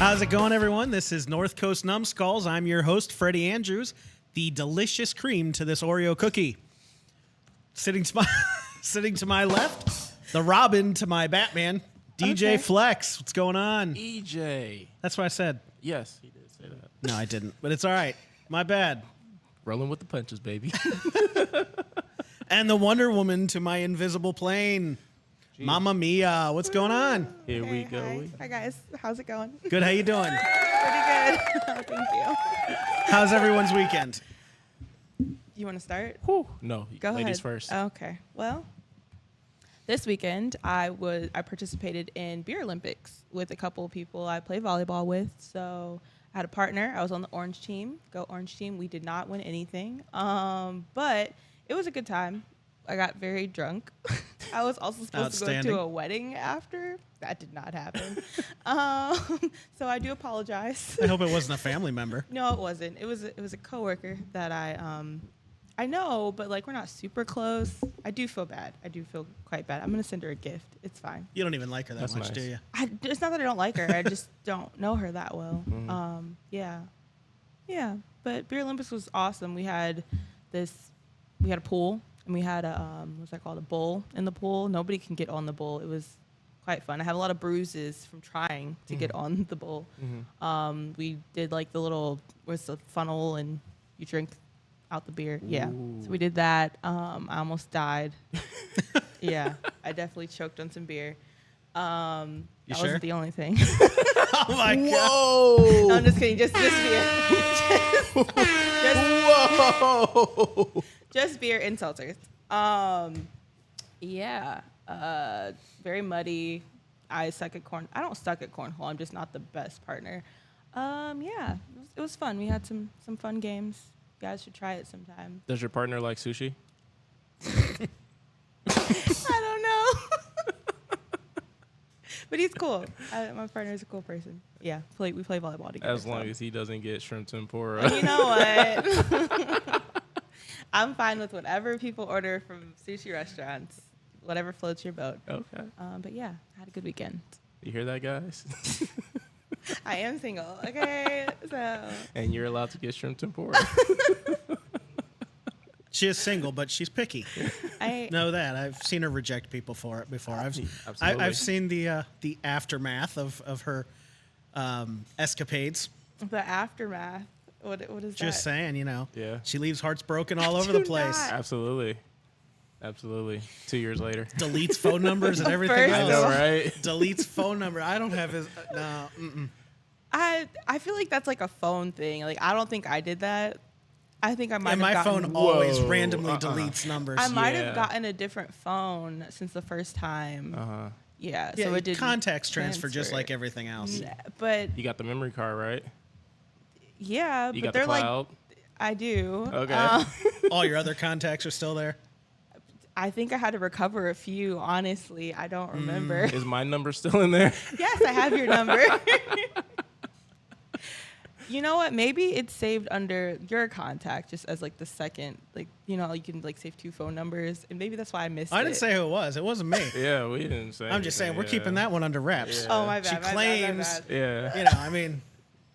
How's it going, everyone? This is North Coast Numbskulls. I'm your host, Freddie Andrews, the delicious cream to this Oreo cookie. Sitting to my left, the Robin to my Batman, DJ Flex. What's going on? EJ. That's what I said. Yes, he did say that. No, I didn't, but it's all right. My bad. Rolling with the punches, baby. And the Wonder Woman to my invisible plane. Jeez. Mamma Mia. What's going on? Here we go. Hi, guys. How's it going? Good. How you doing? Pretty good. Thank you. How's everyone's weekend? You want to start? Whew. No, Go ladies ahead. first. Okay. Well, this weekend I participated in Beer Olympics with a couple of people I play volleyball with. So I had a partner. I was on the orange team. Go orange team. We did not win anything, but it was a good time. I got very drunk. I was also supposed to go to a wedding after. That did not happen. So I do apologize. I hope it wasn't a family member. No, it wasn't. It was a coworker that I know, but like we're not super close. I do feel bad. I do feel quite bad. I'm gonna send her a gift. It's fine. You don't even like her that That's much, nice. do you? It's not that I don't like her. I just don't know her that well. Mm-hmm. Yeah. But Beer Olympics was awesome. We had a pool. And we had what's that called? A bowl in the pool. Nobody can get on the bowl. It was quite fun. I had a lot of bruises from trying to get on the bowl. Mm-hmm. We did like the little, where's the funnel and you drink out the beer. Yeah. Ooh. So we did that. I almost died. Yeah. I definitely choked on some beer. That wasn't the only thing. Oh my God. Whoa. No, I'm just kidding. Just beer. Whoa. Just beer and seltzers. Yeah. Very muddy. I suck at corn. I don't suck at cornhole. I'm just not the best partner. Yeah. It was fun. We had some fun games. You guys should try it sometime. Does your partner like sushi? I don't know. But he's cool. My partner is a cool person. Yeah. We play volleyball together. As long as he doesn't get shrimp tempura. And you know what? I'm fine with whatever people order from sushi restaurants, whatever floats your boat. Okay. But yeah, I had a good weekend. You hear that, guys? I am single, okay? So. And you're allowed to get shrimp tempura. She is single, but she's picky. I Know that. I've seen her reject people for it before. Absolutely. I've seen the aftermath of her escapades. The aftermath. What is that? Just saying, Yeah. She leaves hearts broken all over the place. not. Absolutely. 2 years later. Deletes phone numbers and everything First- I else. know, right? Deletes phone number. I don't have his. No. Mm-mm. I feel like that's like a phone thing. Like I don't think I did that. I think I might And have my gotten. phone always Whoa. randomly deletes numbers. I might Yeah. have gotten a different phone since the first time. Uh-huh. Yeah. Yeah, So it did contacts transfer just like everything. everything else. But You got the memory card, right? yeah, You but got they're the cloud? like I do. Okay. All your other contacts are still there. I think I had to recover a few. Honestly, I don't remember. Is my number still in there? Yes, I have your number. You know what? Maybe it's saved under your contact, just as like the second, like you can like save 2 phone numbers, and maybe that's why I missed it. I didn't say who it was. It wasn't me. Yeah, we didn't say. I'm just saying we're keeping that one under wraps. Yeah. Oh my bad. She my bad, claims- my bad. Yeah.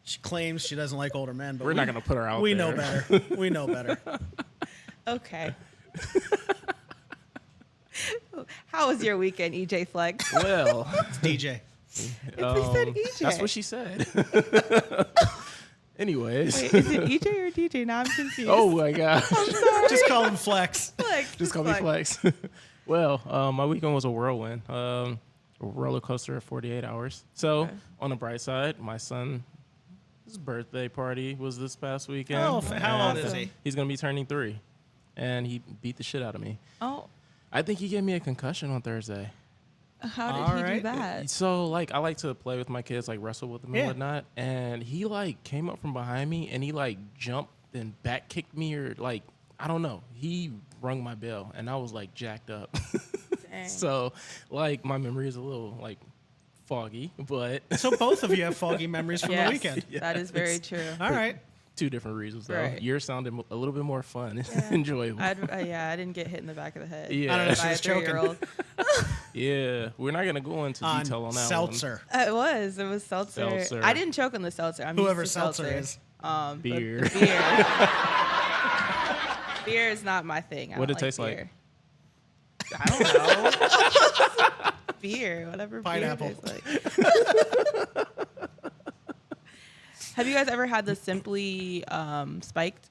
She claims she doesn't like older men, but We're not going to put her out we there. know better. We know better. Okay. How was your weekend, EJ Flex? Well, It's DJ. If we said EJ. that's what she said. Anyways. Wait, is it EJ or DJ? Now I'm confused. Oh, my gosh. I'm sorry. Just call him Flex. Flex. Just call me Flex. Well, my weekend was a whirlwind. A roller coaster of 48 hours. So, Okay. on the bright side, my son's birthday party was this past weekend. Oh, how old And is he? He's going to be turning 3. And he beat the shit out of me. Oh, I think he gave me a concussion on Thursday. how did All he do right. that? So, I like to play with my kids, wrestle with them Yeah. and whatnot. And he, came up from behind me and he, jumped and back kicked me or, I don't know. He rung my bell and I was, jacked up. Dang. So, my memory is a little, foggy, but So both of you have foggy memories from Yes, the weekend. that is very true. All right. 2 different reasons, though. Right. Yours sounded a little bit more fun and Yeah. enjoyable. I didn't get hit in the back of the head. Yeah. I don't know. She by a was choking. 3-year-old. Yeah, we're not gonna go into detail on that seltzer. It was seltzer. Seltzer. I didn't choke on the seltzer. I'm Whoever used to seltzer is. but Beer. the beer. Beer is not my thing. I What don't it taste beer. I don't know. Beer, whatever. Pineapple. Beer tastes like. Have you guys ever had the Simply spiked?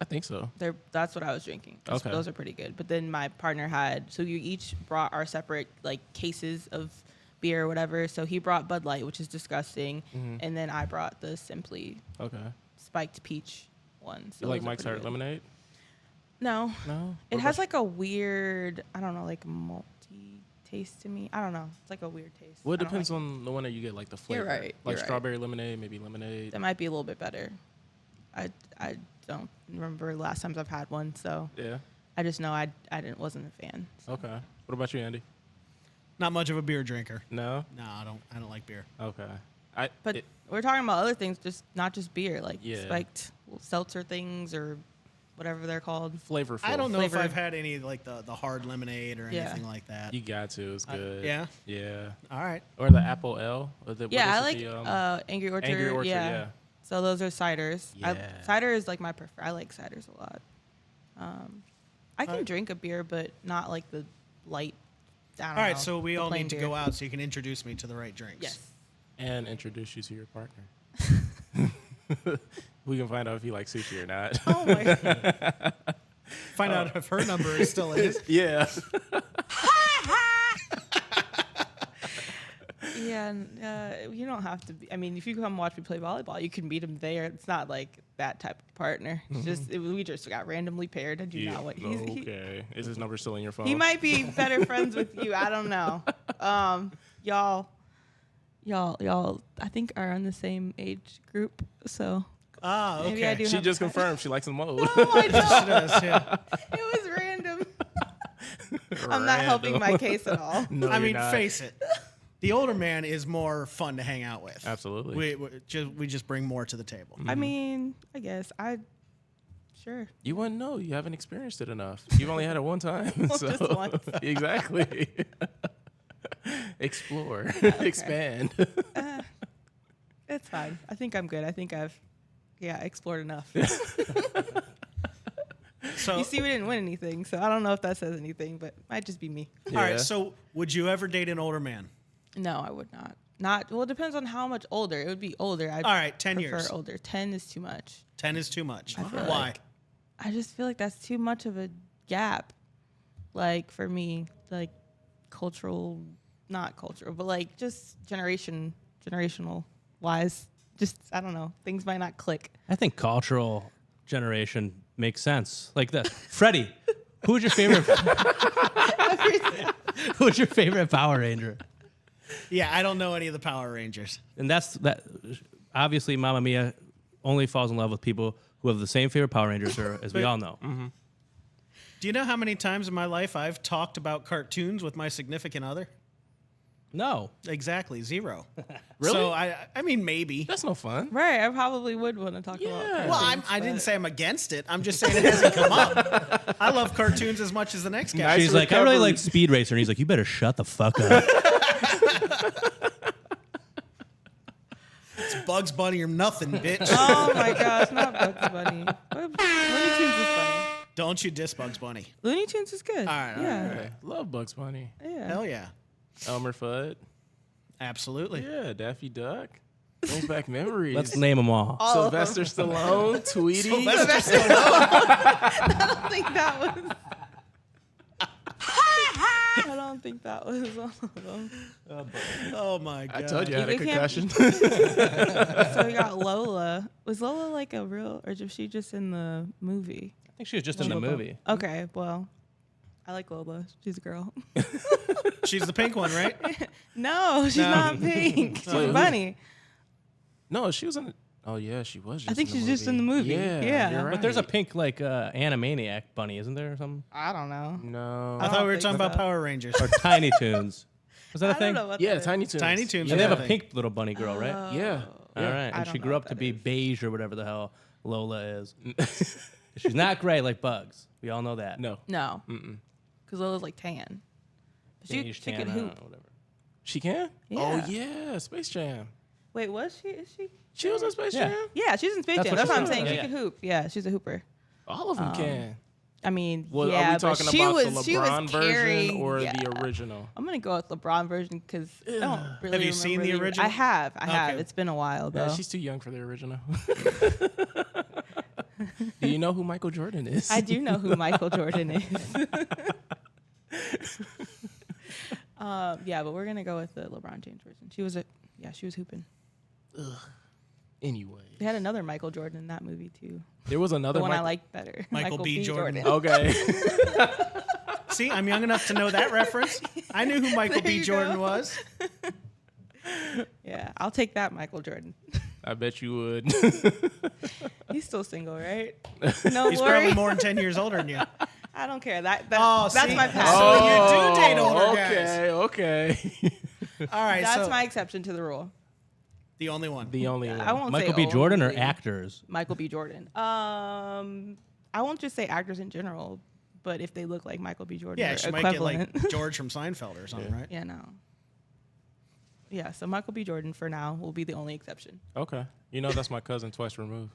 I think so. That's what I was drinking. Okay. Those are pretty good. But then my partner had, so you each brought our separate like cases of beer or whatever. So he brought Bud Light, which is disgusting, and then I brought the Simply spiked peach one. So You like those are Mike's pretty Hard good. Lemonade? No. No. It has like a weird, I don't know, like malty taste to me. I don't know. It's like a weird taste. Well, it I don't depends like on the one that you get, like the flavor. You're right. Like You're strawberry lemonade, maybe lemonade. That might be a little bit better. I don't remember last times I've had one, so Yeah. I just know I wasn't a fan. So. Okay. What about you, Andy? Not much of a beer drinker. No. No, I don't like beer. Okay. But we're talking about other things, just not just beer, like Yeah. spiked seltzer things or whatever they're called. Flavorful. I don't know Flavor. if I've had any like the hard lemonade or Yeah. anything like that. You got to. It's good. Yeah? Yeah. All right. Or the Apple L. Or the, what Yeah, is I it, like the, Angry Orchard. Angry Orchard, yeah. So those are ciders. Yeah. Cider is like my prefer. I like ciders a lot. I can drink a beer, but not like the light. I don't All right, know, so we the all plain need to beer. go out so you can introduce me to the right drinks. Yes. And introduce you to your partner. We can find out if you like sushi or not. Oh my god. Find out if her number is still is. Yeah. Yeah, and, you don't have to be. I mean, if you come watch me play volleyball, you can meet him there. It's not like that type of partner. It's just we just got randomly paired. I do not want. Okay. Is his number still in your phone? He might be better friends with you. I don't know. Y'all, I think are on the same age group. So Ah, Maybe I okay. do She have just a- confirmed she likes them old. no, I don't. She does, yeah. It was random. I'm not helping my case at all. No, I you're mean, not. face it. The older man is more fun to hang out with. Absolutely. We just bring more to the table. I mean, I guess sure. You wouldn't know. You haven't experienced it enough. You've only had it one time. Well, just once. Exactly. Explore. Expand. It's fine. I think I'm good. I think I've explored enough. So, You see, we didn't win anything, so I don't know if that says anything, but it might just be me. all Yeah. right. So, would you ever date an older man? No, I would not. Well, it depends on how much older. It would be older. I'd All right, 10 prefer years. older. 10 is too much. 10 is too much. I feel Why? like- I just feel like that's too much of a gap. Like for me, like not cultural, but like just generational wise. Just I don't know. Things might not click. I think cultural generation makes sense. Like that. Freddie, who's your favorite? Who's your favorite Power Ranger? Yeah, I don't know any of the Power Rangers. And that's that. Obviously, Mamma Mia only falls in love with people who have the same favorite Power Rangers, as we all know. Do you know how many times in my life I've talked about cartoons with my significant other? No. Exactly, 0. Really? So I mean, maybe. That's no fun. Right. I probably would want to talk about. Yeah. Well, cartoons, I didn't but- say I'm against it. I'm just saying it hasn't come up. I love cartoons as much as the next guy. Nice She's like, I really recovery. like Speed Racer. And he's like, you better shut the fuck up. It's Bugs Bunny or nothing, bitch. Oh my gosh, not Bugs Bunny. Looney Tunes is funny. Don't you diss Bugs Bunny. Looney Tunes is good. All right, all yeah. Hey, love Bugs Bunny. Yeah. Hell yeah. Elmer Fudd. Absolutely. Yeah, Daffy Duck. Brings back memories. Let's name them all. All of them. Sylvester Stallone, Tweety. Sylvester Stallone. I don't think that was. I don't think that was all of them. Oh my god. I told you I had a You can't- concussion. So we got Lola. Was Lola like a real, or was she just in the movie? I think she was just in the movie. Okay, well, I like Lola. She's a girl. She's the pink one, right? No, she's No. not pink. She's Wait, a who? bunny. No, she was in. Oh yeah, she was. Just I think in the she's just in the movie. Yeah, Yeah. you're right. But there's a pink like Animaniac bunny, isn't there, or something? I don't know. No. I thought we were think talking about so. Power Rangers. Or Tiny Toons? Was that a I thing? don't know what Yeah, that is. Tiny Toons. Tiny Toons. And they have a thing. pink little bunny girl, right? Yeah. All right. I And don't she know grew what up to that be is. beige or whatever the hell Lola is. She's not gray like Bugs. We all know that. No. No. Because Lola's like tan. She Beige can tan, hoop. whatever. She can? Yeah. Oh, yeah. Space Jam. Wait, was she? Is she? She was in Space Yeah. Jam? Yeah, she's in Space That's Jam. what That's what she I'm said. saying. Yeah, She yeah. can hoop. Yeah, she's a hooper. All of them can. I mean, Well, yeah, are we but talking she about was the she was LeBron version carrying or yeah. the original? I'm gonna go with LeBron version because I don't really Have you seen remember the original? I have. Okay. It's been a while though. Yeah, she's too young for the original. Do you know who Michael Jordan is? I do know who Michael Jordan is. Yeah, but we're gonna go with the LeBron James version. She was hooping. Anyway, They had another Michael Jordan in that movie too. there was another The one I Michael. liked better. Michael B. Jordan. Okay. See, I'm young enough to know that reference. I knew who Michael There B. you Jordan go. was. Yeah, I'll take that Michael Jordan. I bet you would. He's still single, right? No, He's Lori? probably more than 10 years older than you. I don't care. That's see? my past. So you do date older guys. Okay. All right, That's so my exception to the rule. the only one. The only I one. won't Michael say B. Jordan or only. actors? Michael B. Jordan. I won't just say actors in general, but if they look like Michael B. Jordan, Yeah, or she might get equivalent. like George from Seinfeld or something, right? Yeah, no. Yeah, so Michael B. Jordan for now will be the only exception. Okay. You know that's my cousin twice removed.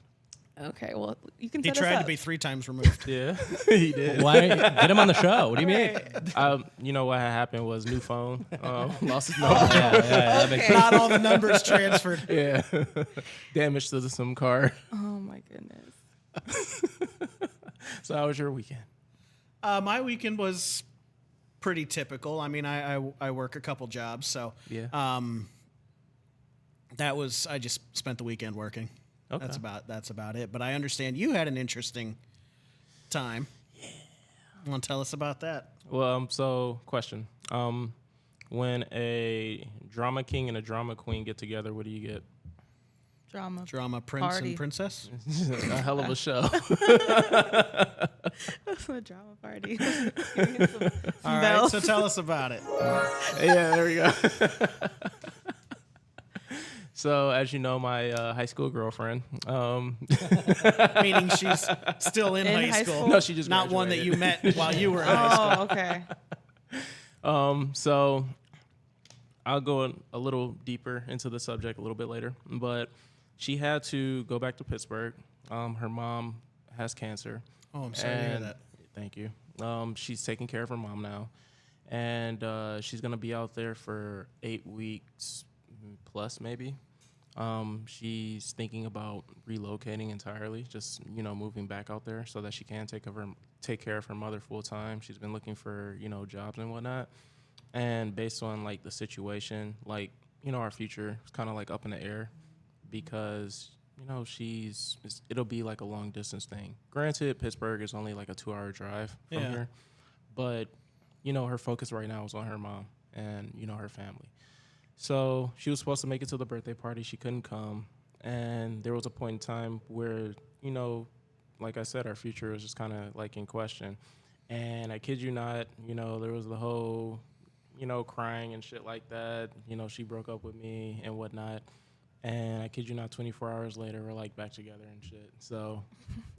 Okay, well you can. He set us tried to up. be 3 times removed. Yeah, he did. Why get him on the show? What do you mean? Right. You know what had happened was new phone. Lost his Oh. number. Yeah, that makes Okay. Not all the numbers transferred. Yeah. Damage to the SIM card. Oh my goodness. So how was your weekend? My weekend was pretty typical. I mean, I work a couple jobs, so Yeah. I just spent the weekend working. Okay. That's about it. But I understand you had an interesting time. Yeah. Want to tell us about that? Well, so question. When a drama king and a drama queen get together, what do you get? Drama prince Party. and princess. A hell of a show. That's a drama party. Give me some All right, bells. so tell us about it. Yeah, there we go. So, as you know, my high school girlfriend. Meaning she's still in, In high high school. school? No, she just not one that graduated. you met while you were in high school. Oh, okay. So I'll go a little deeper into the subject a little bit later, but she had to go back to Pittsburgh. Her mom has cancer. Oh, I'm sorry to hear and- that. Thank you. She's taking care of her mom now, and she's gonna be out there for 8 weeks plus, maybe. She's thinking about relocating entirely, just moving back out there so that she can take care of her mother full time. She's been looking for jobs and whatnot, and based on like the situation, like our future is kind of like up in the air because it'll be like a long distance thing. Granted, Pittsburgh is only like a 2-hour drive from Yeah. here, but her focus right now is on her mom and her family. So she was supposed to make it to the birthday party. She couldn't come. And there was a point in time where, like I said, our future was just kind of like in question. And I kid you not, there was the whole, crying and shit like that. She broke up with me and whatnot. And I kid you not, 24 hours later, we're like back together and shit. So,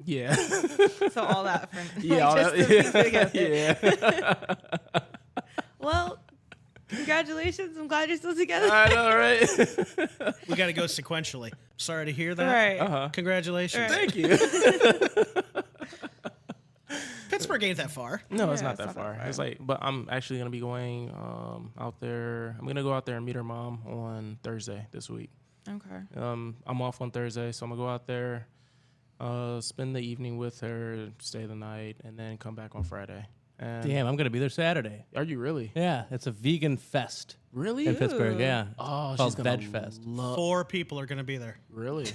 yeah. So all that for Yeah, all just that- to piece it together. yeah. Well, congratulations. I'm glad you're still together. I know, right? We got to go sequentially. Sorry to hear that. Right. Uh-huh. Congratulations. Right. Thank you. Pittsburgh ain't that far. No, it's Yeah, not that far. It's like, but I'm actually gonna be going out there. I'm gonna go out there and meet her mom on Thursday this week. Okay. I'm off on Thursday, so I'm gonna go out there, spend the evening with her, stay the night, and then come back on Friday. And Damn, I'm gonna be there Saturday. Are you really? Yeah, it's a vegan fest Really? in Pittsburgh. Ooh. Yeah. Oh, Called she's gonna Veg Fest. 4 people are going to be there. Really?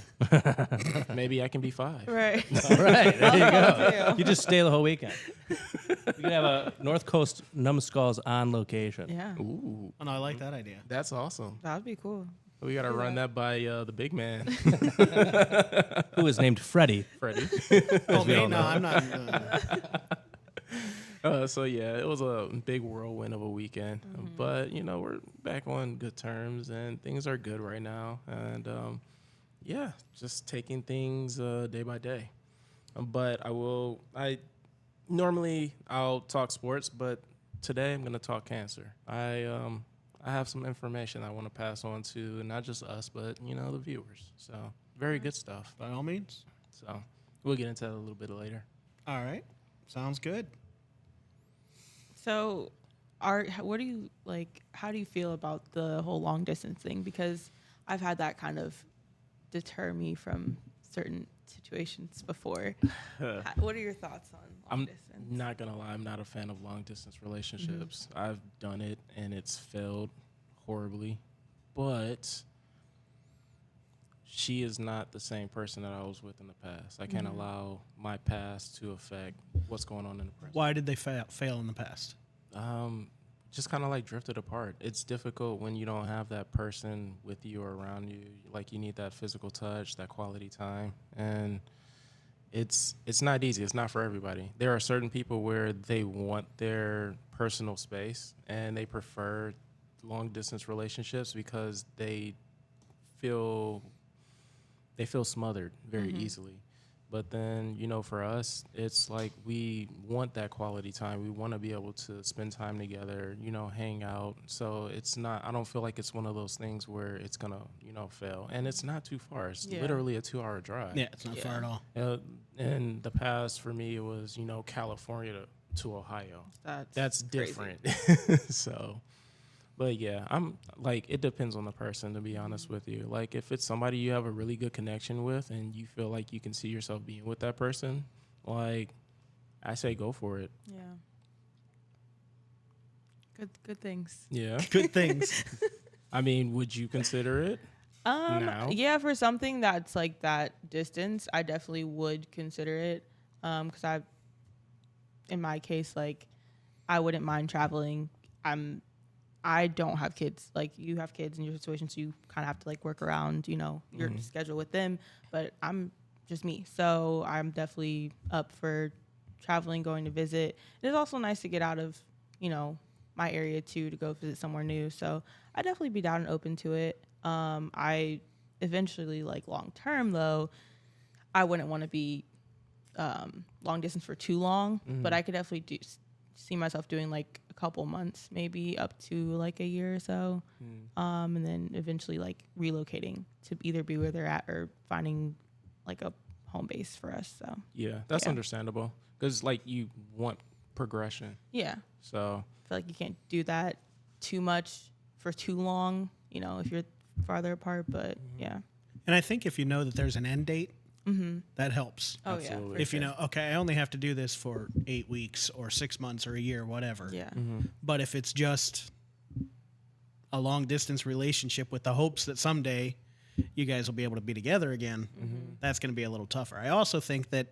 Maybe I can be 5. Right. All right, there you go. Too. You just stay the whole weekend. We can have a North Coast Numbskulls on location. Yeah. Ooh, Oh, no, I like that idea. that's awesome. That would be cool. We gotta run that by the big man, Who is named Freddie. Freddie. Oh, we me? all No, know. I'm not. So yeah, it was a big whirlwind of a weekend, but we're back on good terms and things are good right now, and yeah, just taking things day by day. But I'll talk sports, but today I'm gonna talk cancer. I have some information I want to pass on to not just us, but the viewers. So very good stuff. By all means. So we'll get into that a little bit later. All right. Sounds good. So, what do you like? How do you feel about the whole long distance thing? Because I've had that kind of deter me from certain situations before. What are your thoughts on long distance? I'm not gonna lie, I'm not a fan of long distance relationships. I've done it and it's failed horribly, but she is not the same person that I was with in the past. I can't allow my past to affect what's going on in the present. Why did they fail in the past? Just kind of like drifted apart. It's difficult when you don't have that person with you or around you. Like you need that physical touch, that quality time, and it's not easy. It's not for everybody. There are certain people where they want their personal space and they prefer long distance relationships because they feel smothered very easily. But then, for us, it's like we want that quality time. We want to be able to spend time together, hang out. So I don't feel like it's one of those things where it's going to, fail. And it's not too far. It's literally a 2-hour drive. Yeah, it's not far at all. In the past, for me, it was, California to Ohio. That's different. So, but yeah, I'm like, it depends on the person, to be honest with you. Like, if it's somebody you have a really good connection with and you feel like you can see yourself being with that person, like, I say go for it. Yeah. Good things. Yeah. Good things. I mean, would you consider it? Now? Yeah, for something that's like that distance, I definitely would consider it. Because in my case, like, I wouldn't mind traveling. I don't have kids. Like, you have kids in your situation, so you kind of have to like work around, your schedule with them. But I'm just me, so I'm definitely up for traveling, going to visit. It's also nice to get out of, my area too, to go visit somewhere new. So I'd definitely be down and open to it. I eventually, like, long term though, I wouldn't want to be long distance for too long, but I could definitely see myself doing like a couple months, maybe up to like a year or so, and then eventually like relocating to either be where they're at or finding like a home base for us. So Yeah, that's understandable because like you want progression. Yeah, So I feel like you can't do that too much for too long, if you're farther apart. But yeah. And I think if you know that there's an end date, that helps. Oh Absolutely. yeah. If you know, okay, I only have to do this for 8 weeks or 6 months or a year, whatever. Yeah. But if it's just a long distance relationship with the hopes that someday you guys will be able to be together again, that's going to be a little tougher. I also think that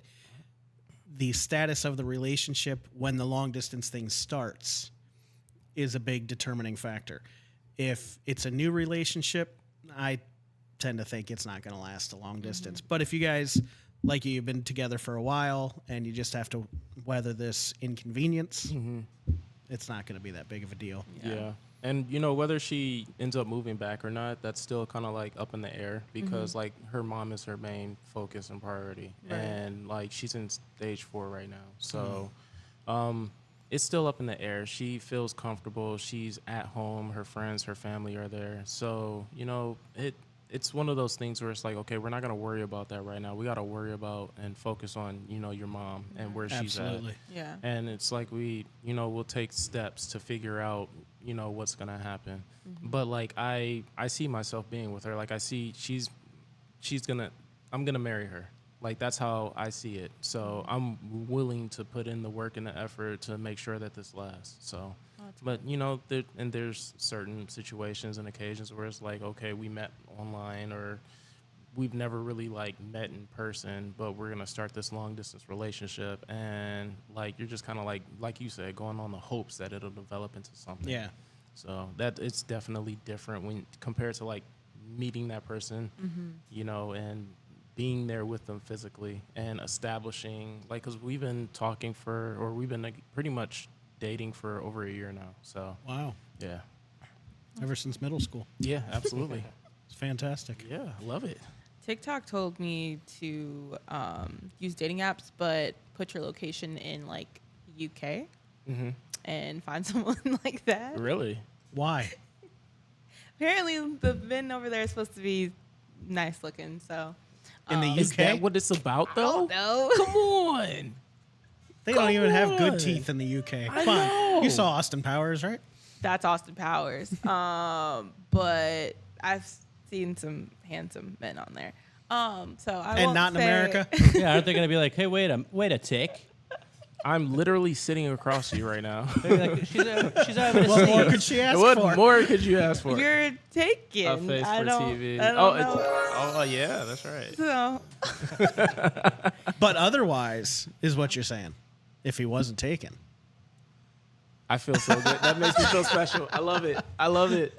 the status of the relationship when the long distance thing starts is a big determining factor. If it's a new relationship, I tend to think it's not going to last a long distance. But if you guys, like, you've been together for a while and you just have to weather this inconvenience, it's not going to be that big of a deal. Yeah. And, whether she ends up moving back or not, that's still kind of like up in the air because like her mom is her main focus and priority. Right. And like she's in stage 4 right now. So it's still up in the air. She feels comfortable. She's at home. Her friends, her family are there. So, it's one of those things where it's like, okay, we're not going to worry about that right now. We got to worry about and focus on, your mom and where she's at. Absolutely. Yeah. And it's like we'll take steps to figure out, what's going to happen. But like, I see myself being with her. Like I see I'm going to marry her. Like that's how I see it. So I'm willing to put in the work and the effort to make sure that this lasts. So, but there's certain situations and occasions where it's like, okay, we met online or we've never really like met in person, but we're going to start this long distance relationship. And like, you're just kind of like you said, going on the hopes that it'll develop into something. Yeah. So that it's definitely different when compared to like meeting that person, and being there with them physically and establishing, like, because we've been like, pretty much dating for over a year now. So Wow. yeah, Ever since middle school. yeah, absolutely. It's fantastic. Yeah, I love it. TikTok told me to use dating apps, but put your location in like UK. and find someone like that. Really? Why? Apparently, the men over there are supposed to be nice looking. So In the Is UK, that what it's about, though? no. Come on. they don't even have on. good teeth in the UK. I Come on. know. You saw Austin Powers, right? That's Austin Powers. But I've seen some handsome men on there. So I And won't not in say- America. Yeah, aren't they going to be like, hey, wait a tick? I'm literally sitting across you right now. They're like, she's having a What more sneeze. could she ask What for? more could you ask for? You're taken. A face I for don't, TV. I don't Oh, know. oh, yeah, that's right. So, But otherwise, is what you're saying. If he wasn't taken. I feel so good. That makes me feel special. I love it. I love it.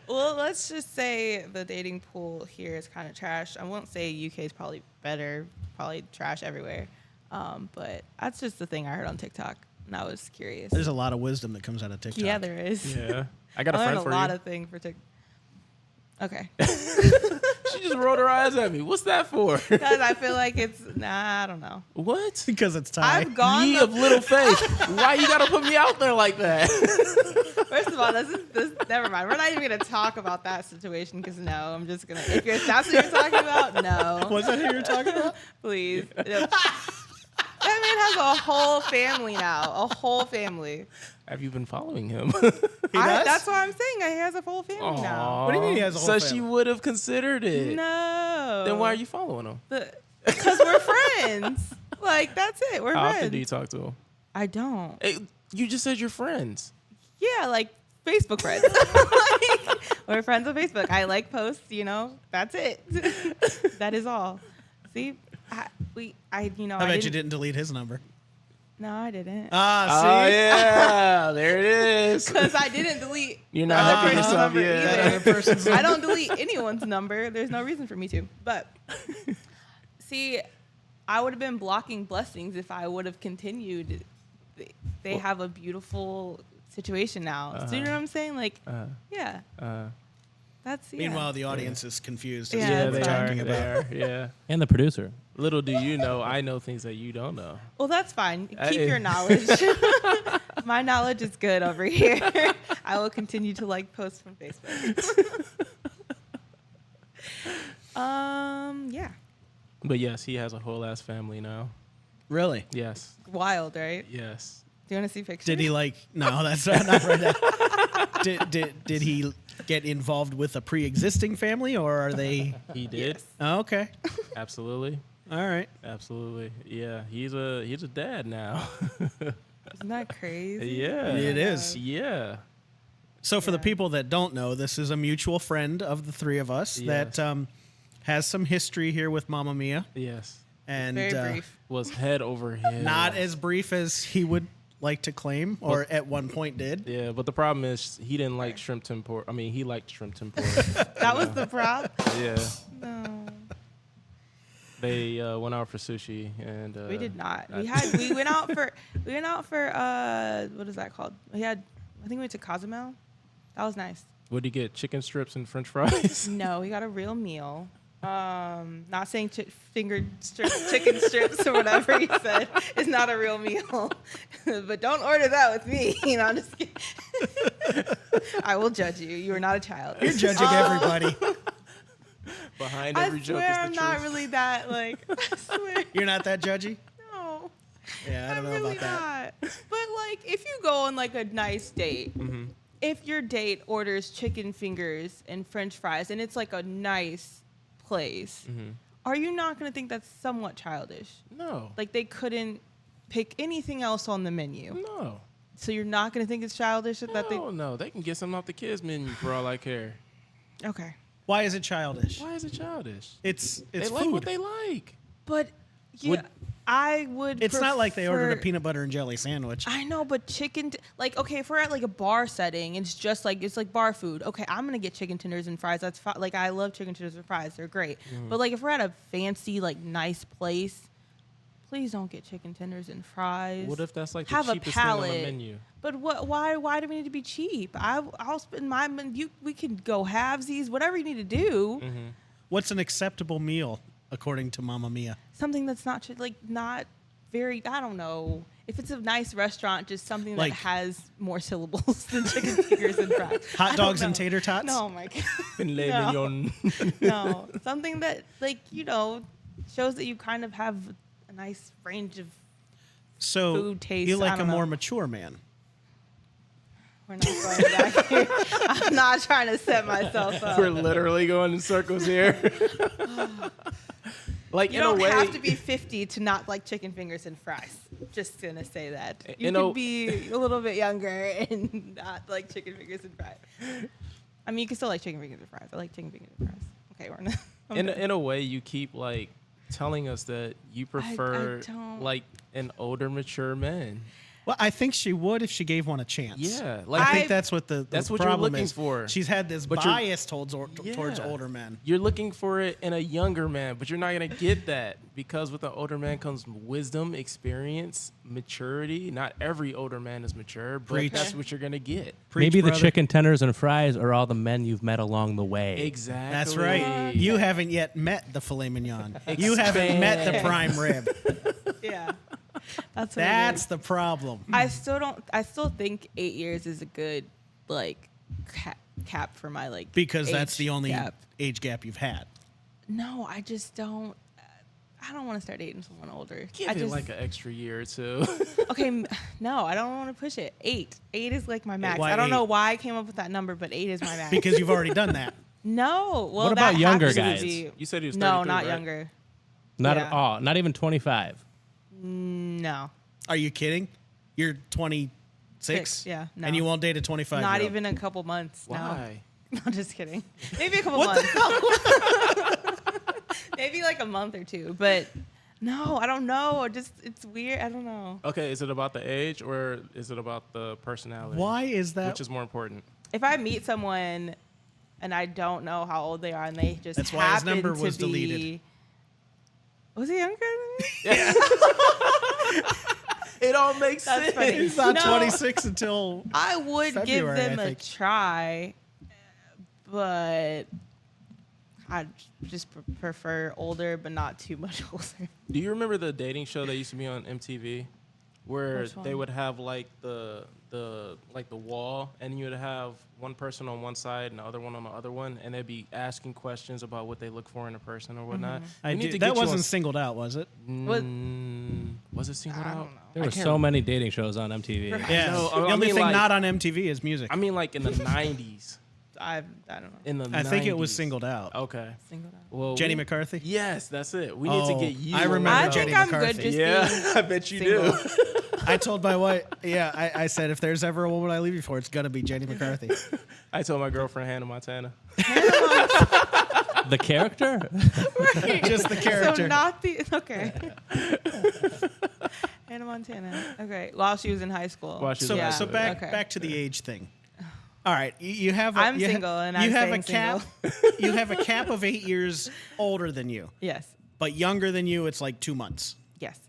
well, let's just say the dating pool here is kind of trash. I won't say UK is probably better, probably trash everywhere. But that's just the thing I heard on TikTok, and I was curious. There's a lot of wisdom that comes out of TikTok. Yeah, there is. Yeah. I got a I friend learned for a lot you. of things for TikTok. Okay. She just rolled her eyes at me. What's that for? Because I feel like it's, I don't know. What? Because it's Thai. I've gone. Ye of little faith. Why you gotta put me out there like that? First of all, this never mind. We're not even going to talk about that situation because no, I'm just going to, if that's what you're talking about, no. Was that who you're talking about? Please. That man has a whole family now. A whole family. Have you been following him? He does? That's what I'm saying. He has a whole family now. What do you mean he has a whole So family? she would have considered it. No. Then why are you following him? Because we're friends. Like, that's it. We're How friends. often do you talk to him? I don't. Hey, you just said you're friends. Yeah, like Facebook friends. Like, we're friends on Facebook. I like posts, That's it. That is all. See, I I bet you didn't delete his number. No, I didn't. Ah, see? Oh yeah, there it is. Because I didn't delete. You're the not other helping person's yourself number yet. either. That other person's I don't delete anyone's number. There's no reason for me to. But see, I would have been blocking blessings if I would have continued. They have a beautiful situation now. So you know what I'm saying? Like, yeah. That's yeah. Meanwhile, the audience is confused. Yeah, as to Yeah, what they we're are. talking They about. are. Yeah. And the producer. Little do you know, I know things that you don't know. Well, that's fine. Keep Hey. your knowledge. My knowledge is good over here. I will continue to like posts from Facebook. Yeah. But yes, he has a whole ass family now. Really? Yes. Wild, right? Yes. Do you want to see pictures? Did he no, that's not right now. Did he get involved with a pre-existing family, or are they? He did. Yes. Oh, okay. Absolutely. All right. Absolutely. Yeah. He's a dad now. Isn't that crazy? Yeah. It is. Yeah. So for the Yeah. people that don't know, this is a mutual friend of the three of us Yes. that has some history here with Mamma Mia, Yes. and Very brief. Was head over heels. not as brief as he would like to claim, or at one point did. Yeah, but the problem is he didn't like shrimp tempura. I mean, he liked shrimp tempura. That was the prop. Yeah. No, They went out for sushi and we did not. We went out for what is that called? I think we went to Cozumel. That was nice. What did you get? Chicken strips and French fries? No, we got a real meal. Not saying chicken strips or whatever you said is not a real meal, but don't order that with me. I'm just kidding. I will judge you. You are not a child. You're judging everybody. Behind I every joke swear is the I'm not truth. really that like. I swear. You're not that judgy. No. Yeah, I don't know really about that. not. But like, if you go on like a nice date, if your date orders chicken fingers and French fries, and it's like a nice place, are you not going to think that's somewhat childish? No. Like they couldn't pick anything else on the menu, No. so you're not going to think it's childish that they. No. They can get something off the kids menu for all I care. Okay, Why is it childish? Why is it childish? It's They food. like what they like. but yeah, I would. It's not like they ordered a prefer- peanut butter and jelly sandwich. I know, but chicken, like, okay, if we're at like a bar setting, it's like bar food. Okay, I'm gonna get chicken tenders and fries. That's fine. Like, I love chicken tenders and fries. They're great. But like, if we're at a fancy, like, nice place, please don't get chicken tenders and fries. What if that's like the Have a cheapest thing on the palate. menu? But what? Why do we need to be cheap? I'll spend my money. We can go halvesies, whatever you need to do. What's an acceptable meal according to Mamma Mia? Something that's not not very. I don't know. if it's a nice restaurant, just something Like- that has more syllables than chicken fingers and fries. I Hot don't dogs and know. tater tots? No, my God. Filet No. mignon. No, something that shows that you kind of have a nice range of. So Food taste, you I like a don't more know. mature man. We're not going back here. I'm not trying to set myself up. We're literally going in circles here. Like You in a don't way, have to be 50 to not like chicken fingers and fries. Just gonna say that. You In a- could be a little bit younger and not like chicken fingers and fries. I mean, you can still like chicken fingers and fries. I like chicken fingers and fries. Okay, we're not. in a way, you keep like telling us that you prefer don't- like an older, mature man. Well, I think she would if she gave one a chance. Yeah, I like think I- that's what the That's what you're problem looking is. for. She's had this But you're- bias towards older men. you're looking for it in a younger man, but you're not gonna get that because with an older man comes wisdom, experience, maturity. Not every older man is mature, but Preach. that's what you're gonna get. Preach, Maybe the brother. chicken tenders and fries are all the men you've met along the way. Exactly. That's right. You haven't yet met the filet mignon. You haven't met the prime rib. Yeah. That's what That's it is. the problem. I still think 8 years is a good like cap for my like Because that's age the only gap. age gap you've had. No, I just don't. I don't want to start dating someone older. Give I it just like an extra year or two. okay. No, I don't want to push it. 8 is like my max. Why I don't know 8? why I came up with that number, but 8 is my max. Because you've already done that. no, well, What about that younger happens to guys? be- You said he was no, 33, not right? younger. Not Yeah. at all. Not even 25. No, Are you kidding? You're 26? Six, yeah, no. And you won't date a 25 not year old. even a couple months. Why? No, no, just kidding. Maybe a couple What the months. Maybe like a month or two, but no, I don't know. It's weird. I don't know. Okay, is it about the age or is it about the personality? Why is that? Which is more important? If I meet someone and I don't know how old they are and they just That's why his happen number to was be, deleted. Was he younger than me? It all makes That's sense. funny. He's not No. 26 until. I would give February, them I a think. try, but I just prefer older, but not too much older. Do you remember the dating show that used to be on MTV, where Which they one? would have like the wall, and you would have one person on one side and the other one on the other one, and they'd be asking questions about what they look for in a person or whatnot. I We need did, to that get you on wasn't s- singled out, was it? What? Was it singled I out? don't know. There I were can't so rem- many dating shows on MTV. Yeah. No, the I only mean, thing like- not on MTV is music. I mean, like in the 90s. I don't know. In the I think it was 90s. singled out. Okay. Singled out. Well, Jenny we- McCarthy? Yes, that's it. We need to Oh, get you. I on remember I that. Jenny think I'm McCarthy. good just Yeah, being I bet you single. do. I told my wife, I said, if there's ever a woman I leave you for, it's going to be Jenny McCarthy. I told my girlfriend Hannah Montana. The character? Just the character. So not the okay. Hannah Montana. Okay, while she was in high school. While she was So, in high so school. back Okay. back to the age thing. All right, you have. A, I'm you single and I'm you have a staying cap. You have a cap of 8 years older than you, Yes. but younger than you, it's like 2 months. Yes.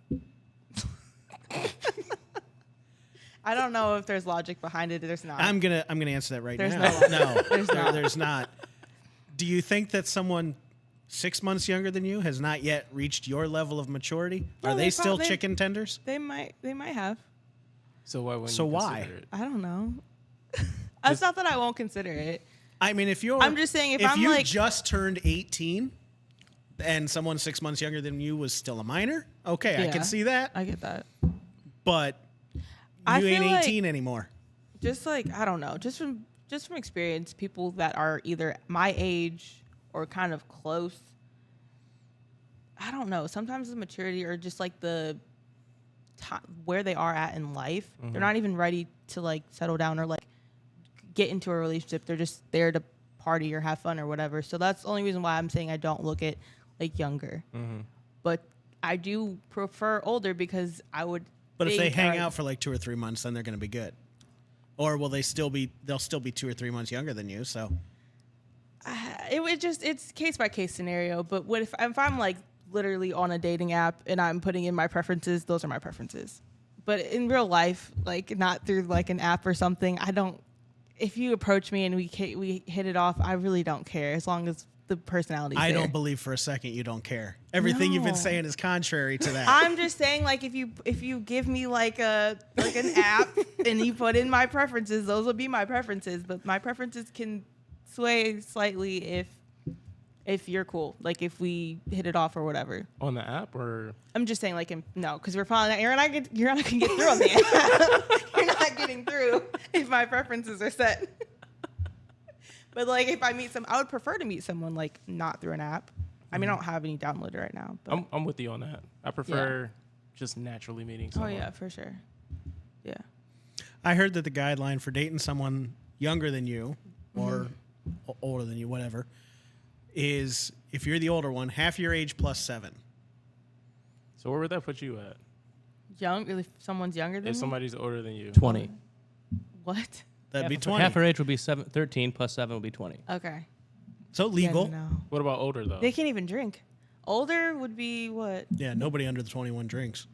I don't know if there's logic behind it. There's not. I'm gonna answer that right There's now. no logic. There's not. There's not. Do you think that someone 6 months younger than you has not yet reached your level of maturity? No, Are they they still probably- chicken tenders? They might have. So why wouldn't So you why? consider it? I don't know. It's not that I won't consider it. I mean, if you're, I'm just saying if I'm you like- just turned 18, and someone 6 months younger than you was still a minor, okay, I Yeah. can see that. I get that. But I you ain't feel like- 18 anymore. Just like I don't know, just from experience, people that are either my age or kind of close. I don't know. Sometimes the maturity or just like the where they are at in life, they're not even ready to like settle down or like get into a relationship. They're just there to party or have fun or whatever. So that's the only reason why I'm saying I don't look at like younger. But I do prefer older because I would. But if they think hang our- out for like 2 or 3 months, then they're going to be good. Or will they still be? They'll still be 2 or 3 months younger than you. So it's case by case scenario. But what if I'm like literally on a dating app and I'm putting in my preferences? Those are my preferences. But in real life, like not through like an app or something, I don't. If you approach me and we hit it off, I really don't care as long as the personality. I don't believe for a second you don't care. Everything you've been No. saying is contrary to that. I'm just saying, like, if you give me like an app and you put in my preferences, those will be my preferences. But my preferences can sway slightly if you're cool, like if we hit it off or whatever. On the app or? I'm just saying, like, no, because we're probably not, you're not gonna get through on the app. You're not getting through if my preferences are set. But like, if I meet I would prefer to meet someone like not through an app. I mean, I don't have any downloaded right now. But I'm with you on that. I prefer just naturally meeting someone. oh yeah, for sure. Yeah. I heard that the guideline for dating someone younger than you or older than you, whatever, is if you're the older one, half your age plus 7. So where would that put you at? If someone's younger than If me? somebody's older than you? 20. What? That'd be Half- 20. Half her age would be 13 plus 7 would be 20. Okay. So legal. Yeah, no. What about older though? They can't even drink. Older would be what? Yeah, nobody under the 21 drinks.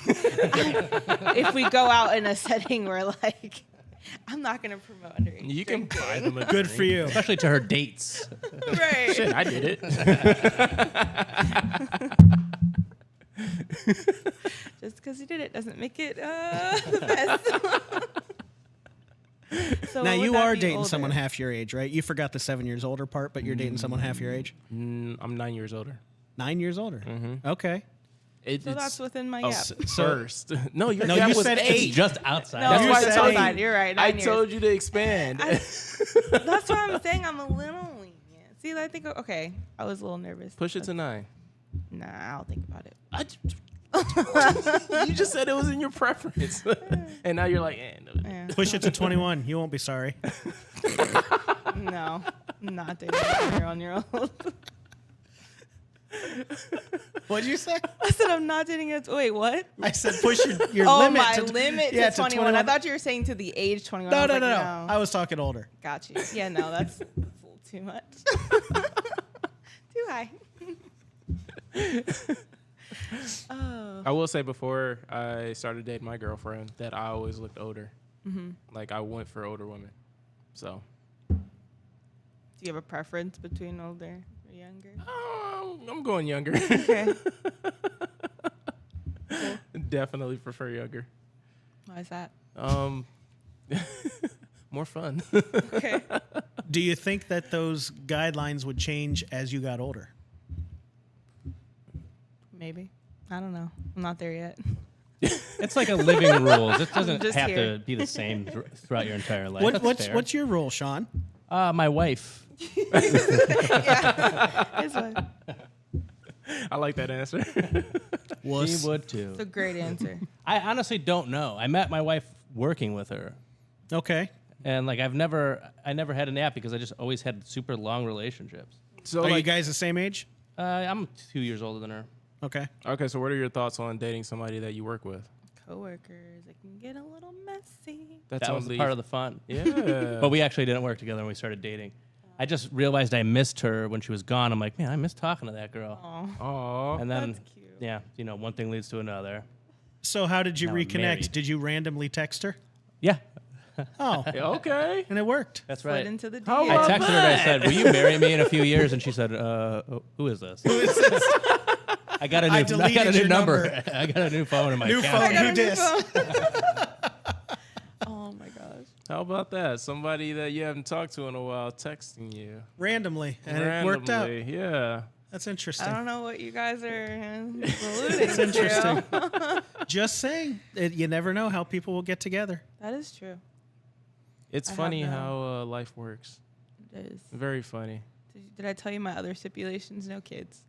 If we go out in a setting where like, I'm not gonna promote underage. You can drinking. buy them a Good drink. for you. Especially to her dates. Right. Shit, I did it. Just because you did it doesn't make it the best. So Now what would you that are be dating older? someone half your age, right? You forgot the 7 years older part, but you're dating someone half your age. I'm 9 years older. 9 years older. Mm-hmm. Okay. So that's within my oh, gap. first. No, your No, gap you was said 8. eight. It's just outside. No, That's You why I said told outside. you. You're right. I 9 years. told you to expand. That's what I'm saying. I'm a little lenient. See, I think okay. I was a little nervous. Push it to 9. Nah, I'll think about it. You just said it was in your preference, and now you're like, no. Yeah. Push it to 21. You won't be sorry. No, I'm not dating a 21-year-old. What'd you say? I said I'm not dating a. Wait, what? I said push your Oh, limit my to limit yeah, to 21. I thought you were saying to the age 21. No, I was no, like, no, no. I was talking older. Got you. Yeah, no, that's a little too much. Too high. Oh. I will say before I started dating my girlfriend that I always looked older. Mm-hmm. Like I went for older women. So Do you have a preference between older or younger? I'm going younger. Okay. Definitely prefer younger. Why is that? More fun. Okay. Do you think that those guidelines would change as you got older? Maybe. I don't know. I'm not there yet. It's like a living rule. It doesn't Just have here. to be the same throughout your entire life. That's fair. What's your rule, Sean? My wife. Yeah. It's a I like that answer. Wuss. She would too. great answer. I honestly don't know. I met my wife working with her, Okay. and like I never had an app because I just always had super long relationships. So Are you like, guys the same age? I'm 2 years older than her. Okay. okay, so what are your thoughts on dating somebody that you work with? Coworkers, it can get a little messy. That was only- part of the fun. Yeah. But we actually didn't work together when we started dating. I just realized I missed her when she was gone. I'm like, man, I miss talking to that girl. Oh, Aw. And then, that's cute. yeah, one thing leads to another. So how did you Now I'm reconnect? married. Did you randomly text her? Yeah, Oh, Okay. and it worked. that's Slid right. into the How DM. I about texted her and I said, will you marry me in a few years? And she said, who is this? I got a new, deleted your number. I got a new phone in my New account. phone. got Who a new dis? Oh my gosh. How about that? Somebody that you haven't talked to in a while texting you. Randomly, and it worked out. Randomly, Yeah. That's interesting. I don't know what you guys are alluding It's to. interesting. Just saying, you never know how people will get together. That is true. It's I have funny no- how life works. It is. Very funny. Did I tell you my other stipulations? No kids.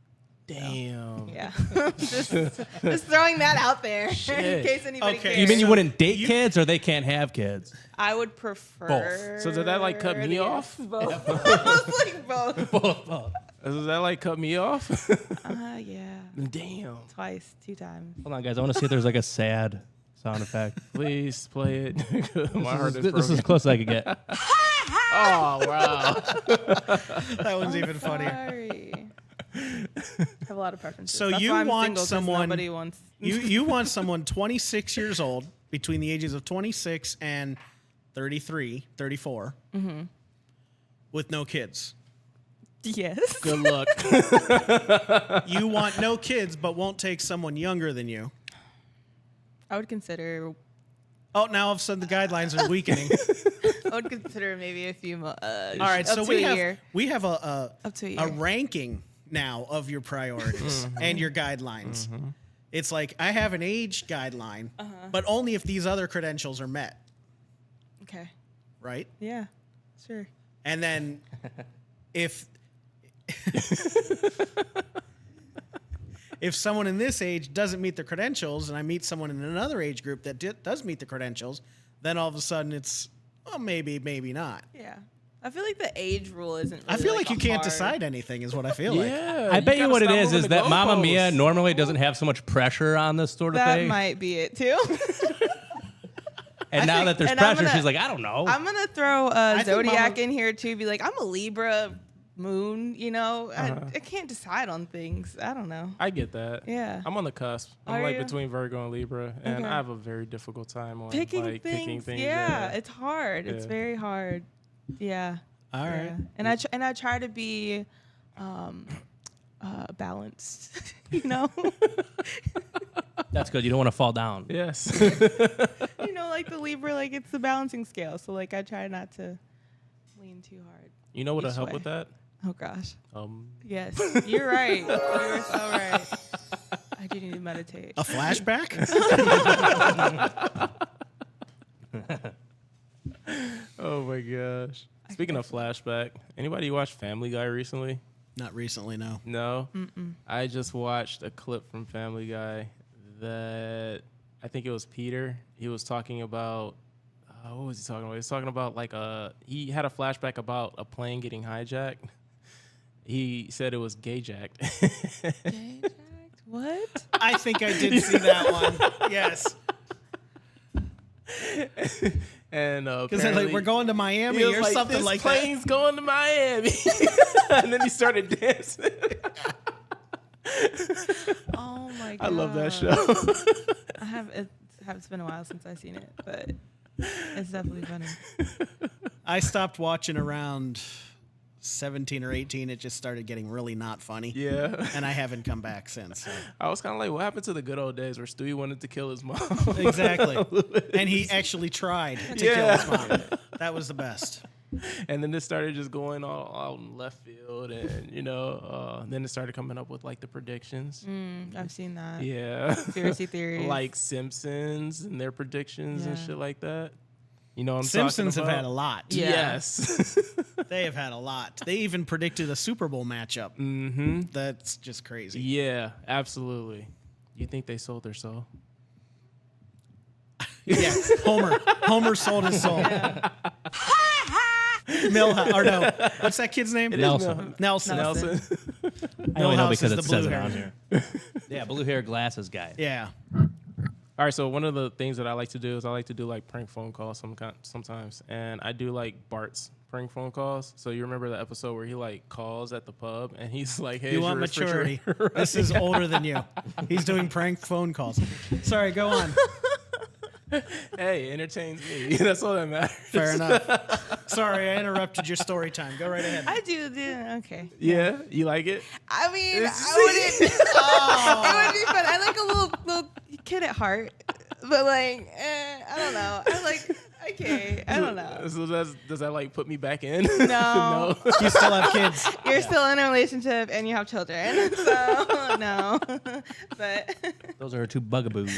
Damn. Yeah. just throwing that out there in Shit. case anybody Okay. cares. You mean you So wouldn't date kids or they can't have kids? I would prefer. So did that, like, cut me yes, off? Both. I was like both. Both. Does that like cut me off? Yeah. Damn. Twice, 2 times. Hold on, guys. I want to see if there's like a sad sound effect. Please play it. My heart is This is broken. as close as I could get. Oh, wow. That one's even funnier. Sorry. I have a lot of preferences. So That's you why I'm want single, 'cause someone- Nobody wants. You want someone 26 years old, between the ages of 26 and 33, 34, with no kids. Yes. Good luck. You want no kids, but won't take someone younger than you. I would consider. Oh, now all of a sudden the guidelines are weakening. I would consider maybe a few months. All right, so we have a Up to a year. ranking now of your priorities and your guidelines. It's like I have an age guideline, but only if these other credentials are met, Okay. right? Yeah. Sure. And then if if someone in this age doesn't meet the credentials, and I meet someone in another age group that does meet the credentials, then all of a sudden it's, well, maybe not. Yeah. I feel like the age rule isn't. Really I feel like a you can't hard- decide anything, is what I feel like. Yeah. I bet you gotta what it stop is moving the that Mamma Mia goalposts. normally doesn't have so much pressure on this sort of That thing. might be it too. And I now think- that there's and I'm pressure, gonna- she's like, I don't know. I'm gonna throw think Zodiac Mama- in here too. Be like, I'm a Libra moon. You know, I can't decide on things. I don't know. I get that. Yeah. I'm on the cusp. I'm Are like you? between Virgo and Libra, and Okay. I have a very difficult time on Picking like things. picking things. Yeah, it's hard. It's Yeah. very hard. Yeah. All right. Yeah. And I try to be balanced. You know. That's good. You don't want to fall down. Yes. You know, like the Libra, like it's the balancing scale. So like I try not to lean too hard. You know what'll Each help way. with that? Oh gosh. Yes. Yes, you're right. You're so right. I do need to meditate. A flashback? Oh my gosh. Speaking of flashback, anybody watch Family Guy recently? Not recently, no. No. I just watched a clip from Family Guy that I think it was Peter. He was talking about what was he talking about? He was talking about like he had a flashback about a plane getting hijacked. He said it was gay-jacked. Jay-Jacked? What? I think I did see that one. Yes. And Because like, we're going to Miami he was or like, something this like that. plane's going to Miami. And then he started dancing. Oh my god. I love that show. I have. It's been a while since I've seen it, but it's definitely funny. I stopped watching around 17 or 18. It just started getting really not funny. Yeah. And I haven't come back since. So. I was kind of like, what happened to the good old days where Stewie wanted to kill his mom? Exactly. And he actually tried to kill his mom. That was the best. And then it started just going all out in left field, and then it started coming up with like the predictions. I've seen that. Yeah, Conspiracy theories. like Simpsons and their predictions and Yeah. shit like that. You know what I'm Simpsons talking have about? had a lot. Yeah. Yes. They have had a lot. They even predicted a Super Bowl matchup. Mm-hmm. That's just crazy. Yeah, absolutely. You think they sold their soul? Yeah. Homer sold his soul. Milhouse, or no, what's that kid's name? Nelson. Nelson. Nelson. I only know Milhouse because is it the says blue it hair. on here. Yeah, blue hair glasses guy. Yeah. All right, so one of the things that I like to do is I like to do like prank phone calls sometimes, and I do like Bart's prank phone calls. So you remember the episode where he like calls at the pub and he's like, "Hey, You is want your maturity. refrigerator This is older than you. He's doing prank phone calls. Sorry, go on. Hey, entertains me. That's all that matters." Fair enough. Sorry, I interrupted your story time. Go right ahead. I do. Okay. Yeah, you like it? I mean, It's- I wouldn't. It would be fun. I like a little kid at heart, but like, I don't know. Okay, I don't know. So does that like put me back in? No. You still have kids. You're still in a relationship and you have children, so no. But Those are her two bugaboos.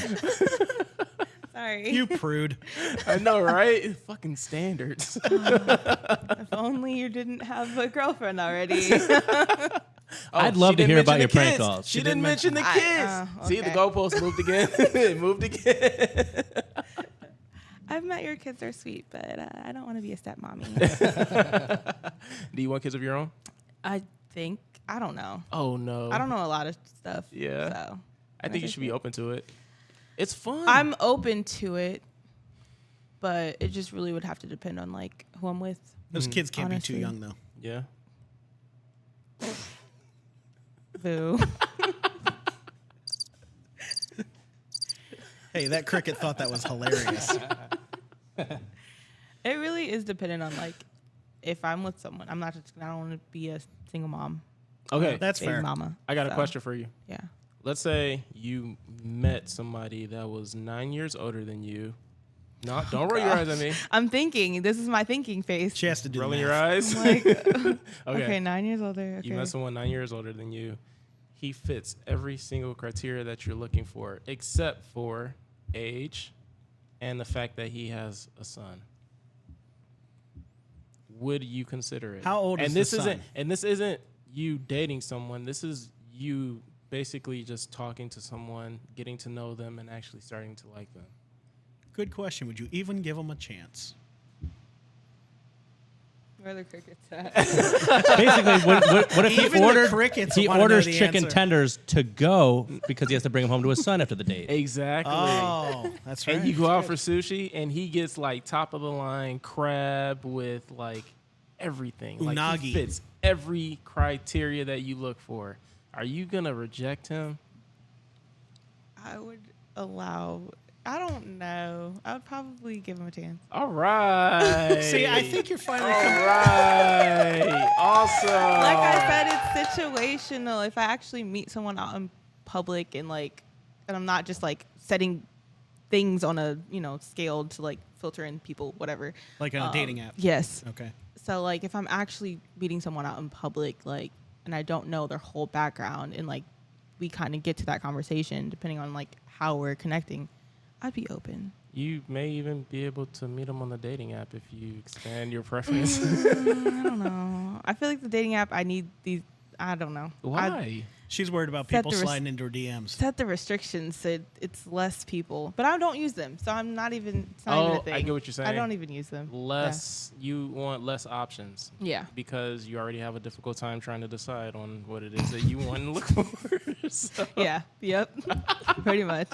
sorry. You prude. I know, right? Fucking standards. If only you didn't have a girlfriend already. I'd Oh, love she to didn't hear mention about the your prank kids. calls. She didn't mention the I- kids. See, the okay. goalpost moved again. It moved again. I've met your kids; they're sweet, but I don't want to be a stepmommy. Do you want kids of your own? I think I don't know. Oh no. I don't know a lot of stuff. Yeah. So I think you should be open to it. It's fun. I'm open to it, but it just really would have to depend on like who I'm with. Those kids can't Honestly. be too young, though. Yeah. Boo. Hey, that cricket thought that was hilarious. It really is dependent on like if I'm with someone, I don't want to be a single mom. Okay, That's Baby fair. mama. I got a So, question for you. Yeah. Let's say you met somebody that was 9 years older than you. Don't roll your eyes at me. I'm thinking. This is my thinking face. She has to do Rolling the your math. eyes. Like, Okay. okay, 9 years older. Okay. You met someone 9 years older than you. He fits every single criteria that you're looking for, except for age and the fact that he has a son. Would you consider it? How old is the son? And this isn't you dating someone. This is you basically just talking to someone, getting to know them, and actually starting to like them. Good question. Would you even give him a chance? Where are the crickets at? Basically, what if Even he the orders crickets he wanna know orders the chicken answer. tenders to go because he has to bring them home to his son after the date? Exactly. Oh, that's right. And you go out for sushi, and he gets like top of the line crab with like everything. Like Unagi. he fits every criteria that you look for. Are you gonna reject him? I would allow. I don't know. I would probably give him a chance. All right. See, I think you're finally All coming. right. Awesome. Like I said, it's situational. If I actually meet someone out in public and I'm not just like setting things on a scale to like filter in people, whatever. Like on a dating app. Yes. Okay. So like if I'm actually meeting someone out in public, like, and I don't know their whole background, and like we kind of get to that conversation depending on like how we're connecting, I'd be open. You may even be able to meet him on the dating app if you expand your preference. I don't know. I feel like the dating app, I need these. I don't know. Why? She's worried about Set people the sliding into her DMs. Set the restrictions so it's less people, but I don't use them, so I'm not even. It's not even a thing. I get what you're saying. I don't even use them. Less. You want less options. Yeah. Because you already have a difficult time trying to decide on what it is that you want to look for. So. Yeah. Yep. Pretty much.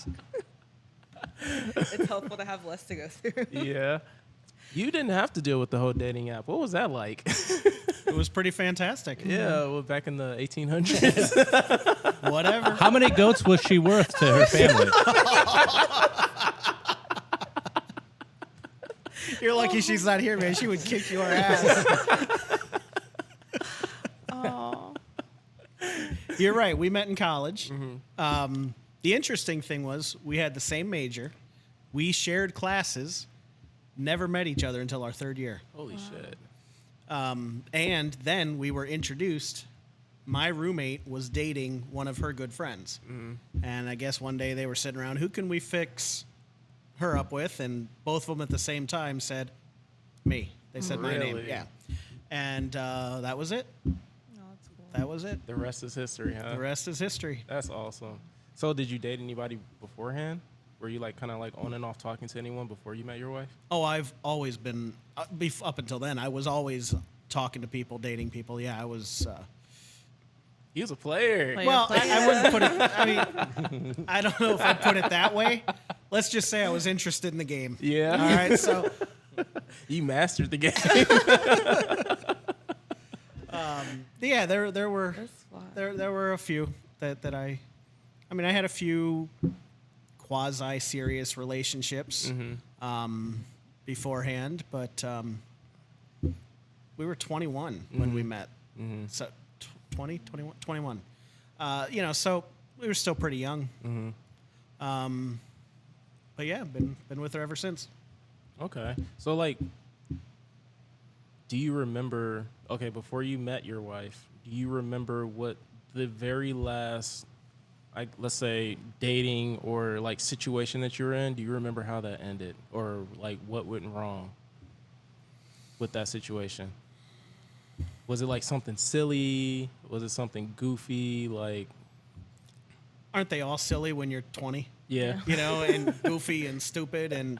It's helpful to have less to go through. Yeah. You didn't have to deal with the whole dating app. What was that like? It was pretty fantastic. Yeah, well, back in the 1800s. Whatever. How many goats was she worth to her family? You're lucky she's not here, man. She would kick your ass. Oh. You're right. We met in college. The interesting thing was we had the same major. We shared classes, never met each other until our third year. Holy shit. And then we were introduced. My roommate was dating one of her good friends. And I guess one day they were sitting around, who can we fix her up with? And both of them at the same time said, me. They said my name. Really? Yeah. And that was it. Oh, that's cool. That was it. The rest is history, huh? The rest is history. That's awesome. So did you date anybody beforehand? Were you like kind of like on and off talking to anyone before you met your wife? Oh, I've always been, up until then, I was always talking to people, dating people. Yeah, I was. He was a player. Like- Well, Yeah, I wouldn't put it, I mean, I don't know if I'd put it that way. Let's just say I was interested in the game. Yeah. All right, so. You mastered the game. Yeah, there were That's fly. there were a few that I mean I had a few quasi serious relationships beforehand, but we were 21 when we met. So 20, 21, 21. So we were still pretty young. But yeah, been with her ever since. Okay. So like, do you remember, okay, before you met your wife, do you remember what the very last, like, let's say dating or like situation that you were in? Do you remember how that ended or like what went wrong with that situation? Was it like something silly? Was it something goofy? Like, Aren't they all silly when you're 20? yeah. And goofy and stupid, and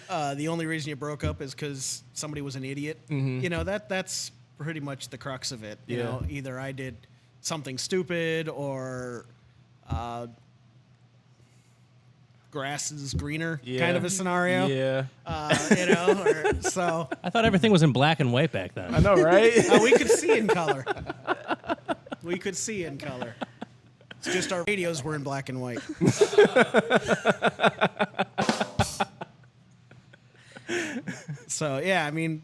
the only reason you broke up is because somebody was an idiot. That's pretty much the crux of it. Yeah. Either I did something stupid or grass is greener kind of a scenario. Yeah. So I thought everything was in black and white back then. I know, right? we could see in color. We could see in color. It's just our radios were in black and white. So yeah, I mean,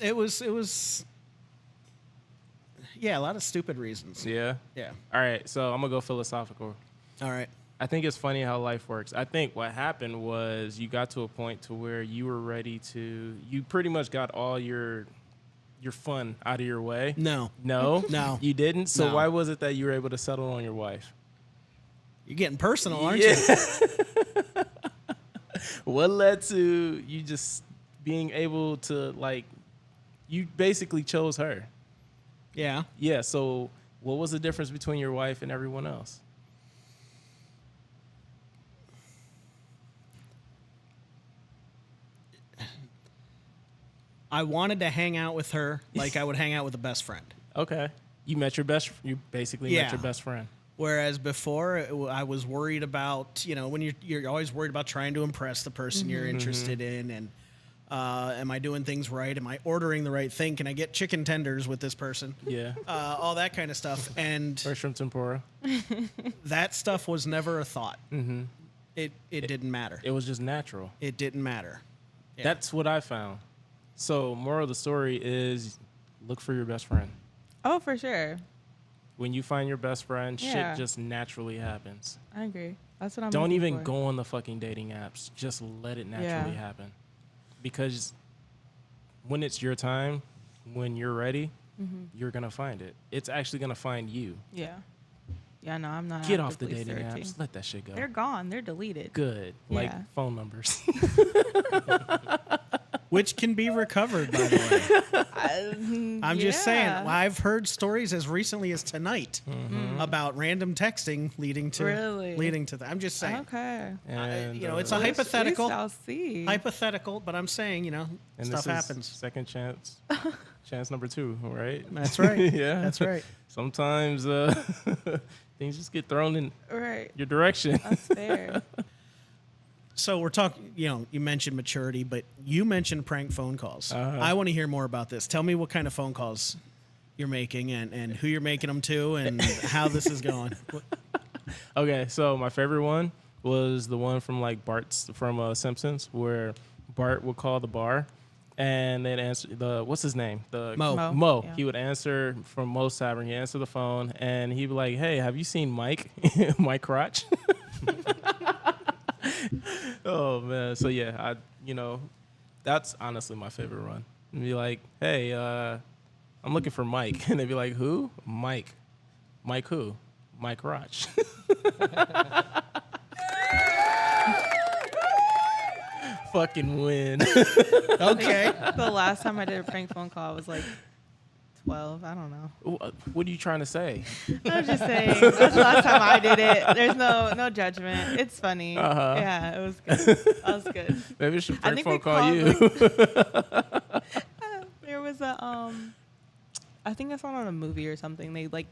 It was. Yeah, a lot of stupid reasons. Yeah. Yeah. All right, so I'm gonna go philosophical. All right. I think it's funny how life works. I think what happened was you got to a point to where you were ready to. You pretty much got all your fun out of your way. No. No. No. You didn't. So No. why was it that you were able to settle on your wife? You're getting personal, aren't Yeah. you? What led to you just being able to like? You basically chose her. Yeah. Yeah. So what was the difference between your wife and everyone else? I wanted to hang out with her like I would hang out with a best friend. Okay. You basically met Yeah. your best friend. Whereas before, I was worried about, when you're always worried about trying to impress the person you're interested in, and am I doing things right? Am I ordering the right thing? Can I get chicken tenders with this person? Yeah. All that kind of stuff, and Or shrimp tempura. that stuff was never a thought. Mm-hmm. It didn't matter. It was just natural. It didn't matter. Yeah. That's what I found. So moral of the story is look for your best friend. Oh, for sure. When you find your best friend, Yeah. shit just naturally happens. I agree. That's what I'm Don't looking even for. go on the fucking dating apps. Just let it naturally happen. Because when it's your time, when you're ready, you're going to find it. It's actually going to find you. Yeah. Yeah, no, I'm not. Get off the actively dating searching. apps. Let that shit go. They're gone. They're deleted. Good. Like Yeah. phone numbers. Which can be recovered, by the way. I'm just saying, I've heard stories as recently as tonight about random texting leading to that. I'm just saying. Okay. And, It's a hypothetical. We shall see. Hypothetical, but I'm saying, and stuff this is happens. Second chance. Chance number 2, right? That's right. Yeah. That's right. Sometimes things just get thrown in Right. your direction. That's fair. So we're talking, you mentioned maturity, but you mentioned prank phone calls. I want to hear more about this. Tell me what kind of phone calls you're making and who you're making them to and how this is going. Okay, so my favorite one was the one from like Bart's from Simpsons, where Bart would call the bar and they'd answer what's his name? Mo. Mo. Yeah. He would answer from Mo's Tavern. He'd answer the phone and he'd be like, "Hey, have you seen Mike? Mike Crotch?" Oh man. So yeah, that's honestly my favorite run. And be like, "Hey, I'm looking for Mike," and they'd be like, "Who? Mike. Mike who? Mike Crotch." Fucking win. Okay. The last time I did a prank phone call, I was like 12. I don't know. What are you trying to say? I was just saying. That's the last time I did it. There's no judgment. It's funny. Uh-huh. Yeah, it was good. That was good. Maybe I should I prank think phone we call called, you. There was a I think I saw it on a movie or something. They like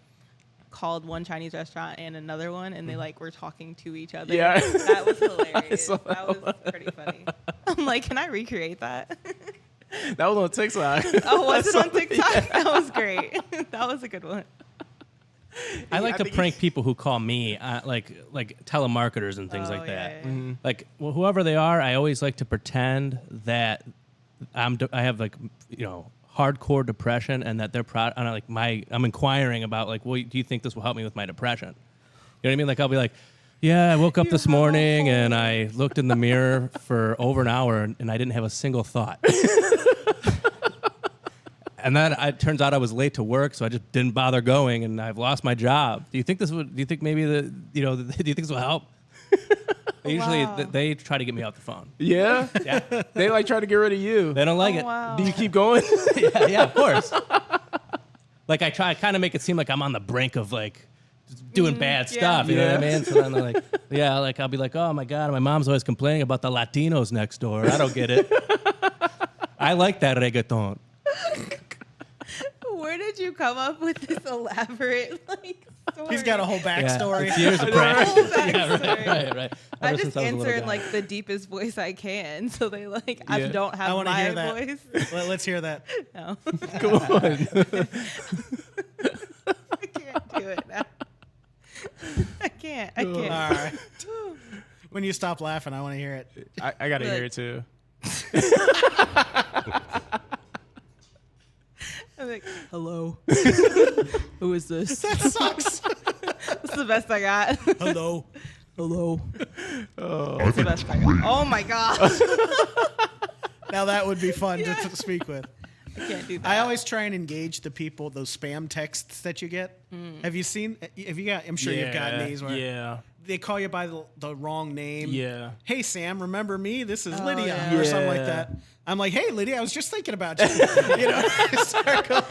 called one Chinese restaurant and another one, and they like were talking to each other. Yeah. That was hilarious. saw That was pretty funny. I'm like, can I recreate that? That was on TikTok. Oh, was it on TikTok? That was great. That was a good one. I like to think prank people who call me, like telemarketers and things Oh, like that. yeah, yeah. Like whoever they are, I always like to pretend that I have hardcore depression and that they're I'm inquiring about like, well, do you think this will help me with my depression? You know what I mean? Like I'll be like, yeah, I woke up this morning and I looked in the mirror for over an hour and I didn't have a single thought. And then it turns out I was late to work, so I just didn't bother going, and I've lost my job. Do you think this would? Do you think maybe do you think this will help? Usually, Wow. they try to get me off the phone. Yeah? Yeah, They like try to get rid of you. they don't like it. Wow. Do you keep going? Yeah, of course. Like I kind of make it seem like I'm on the brink of like just doing bad yeah. stuff. You know what I Yeah. mean? So then they're like, yeah, like I'll be like, oh my god, my mom's always complaining about the Latinos next door. I don't get it. I like that reggaeton. Where did you come up with this elaborate story? He's got a whole backstory. It's years of Whole practice. backstory. Right. I Ever just since I was a answer little in guy. like the deepest voice I can, so they I Yeah. don't have I want to my hear that. voice. Let's hear that. No, Come on. I can't do it now. I can't. All right. When you stop laughing, I want to hear it. I got to Look. hear it too. I'm like, hello. Who is this? That sucks. That's the best I got. Hello. Hello. That's the best I got. Oh my gosh. Now that would be fun to speak with. I can't do that. I always try and engage the people, those spam texts that you get. Have you seen, I'm sure you've gotten these where they call you by the wrong name. Yeah. Hey, Sam, remember me? This is Lydia yeah. or something like that. I'm like, hey, Lydia, I was just thinking about you. You know, start going,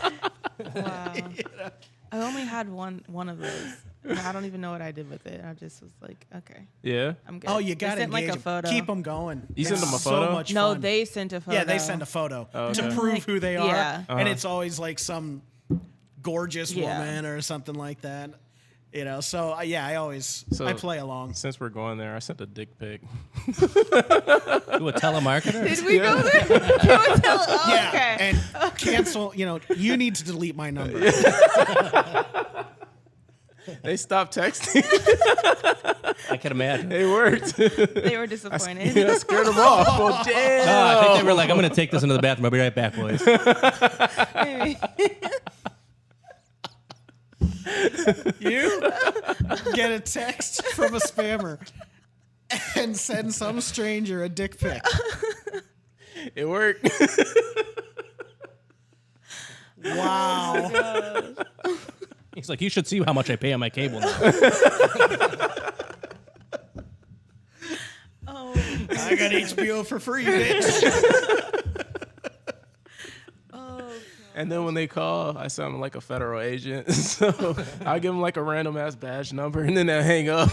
Wow. you know. I only had one of those. And I don't even know what I did with it. I just was like, okay, Yeah. I'm good. Oh, you They got to sent, engage like a photo. Keep them going. You send It's them a so photo? much No, fun. they sent a photo. Yeah, they send a photo Oh, to okay. prove Like, who they are. yeah. And it's always like some gorgeous Yeah. woman or something like that. You know, so yeah, I play along. Since we're going there, I sent a dick pic. To a telemarketer? Did we go there? Can we tell? Oh, Yeah, okay. and cancel. You know, you need to delete my number. They stopped texting. I can imagine. It worked. They were disappointed. I scared them off. Oh, damn. Oh, I think they were like, I'm going to take this into the bathroom. I'll be right back, boys. Maybe. You get a text from a spammer and send some stranger a dick pic. It worked. Wow. He's like, you should see how much I pay on my cable now. Oh, I got HBO for free, bitch. oh. And then when they call, I sound like a federal agent. So I give them like a random ass badge number, and then they hang up.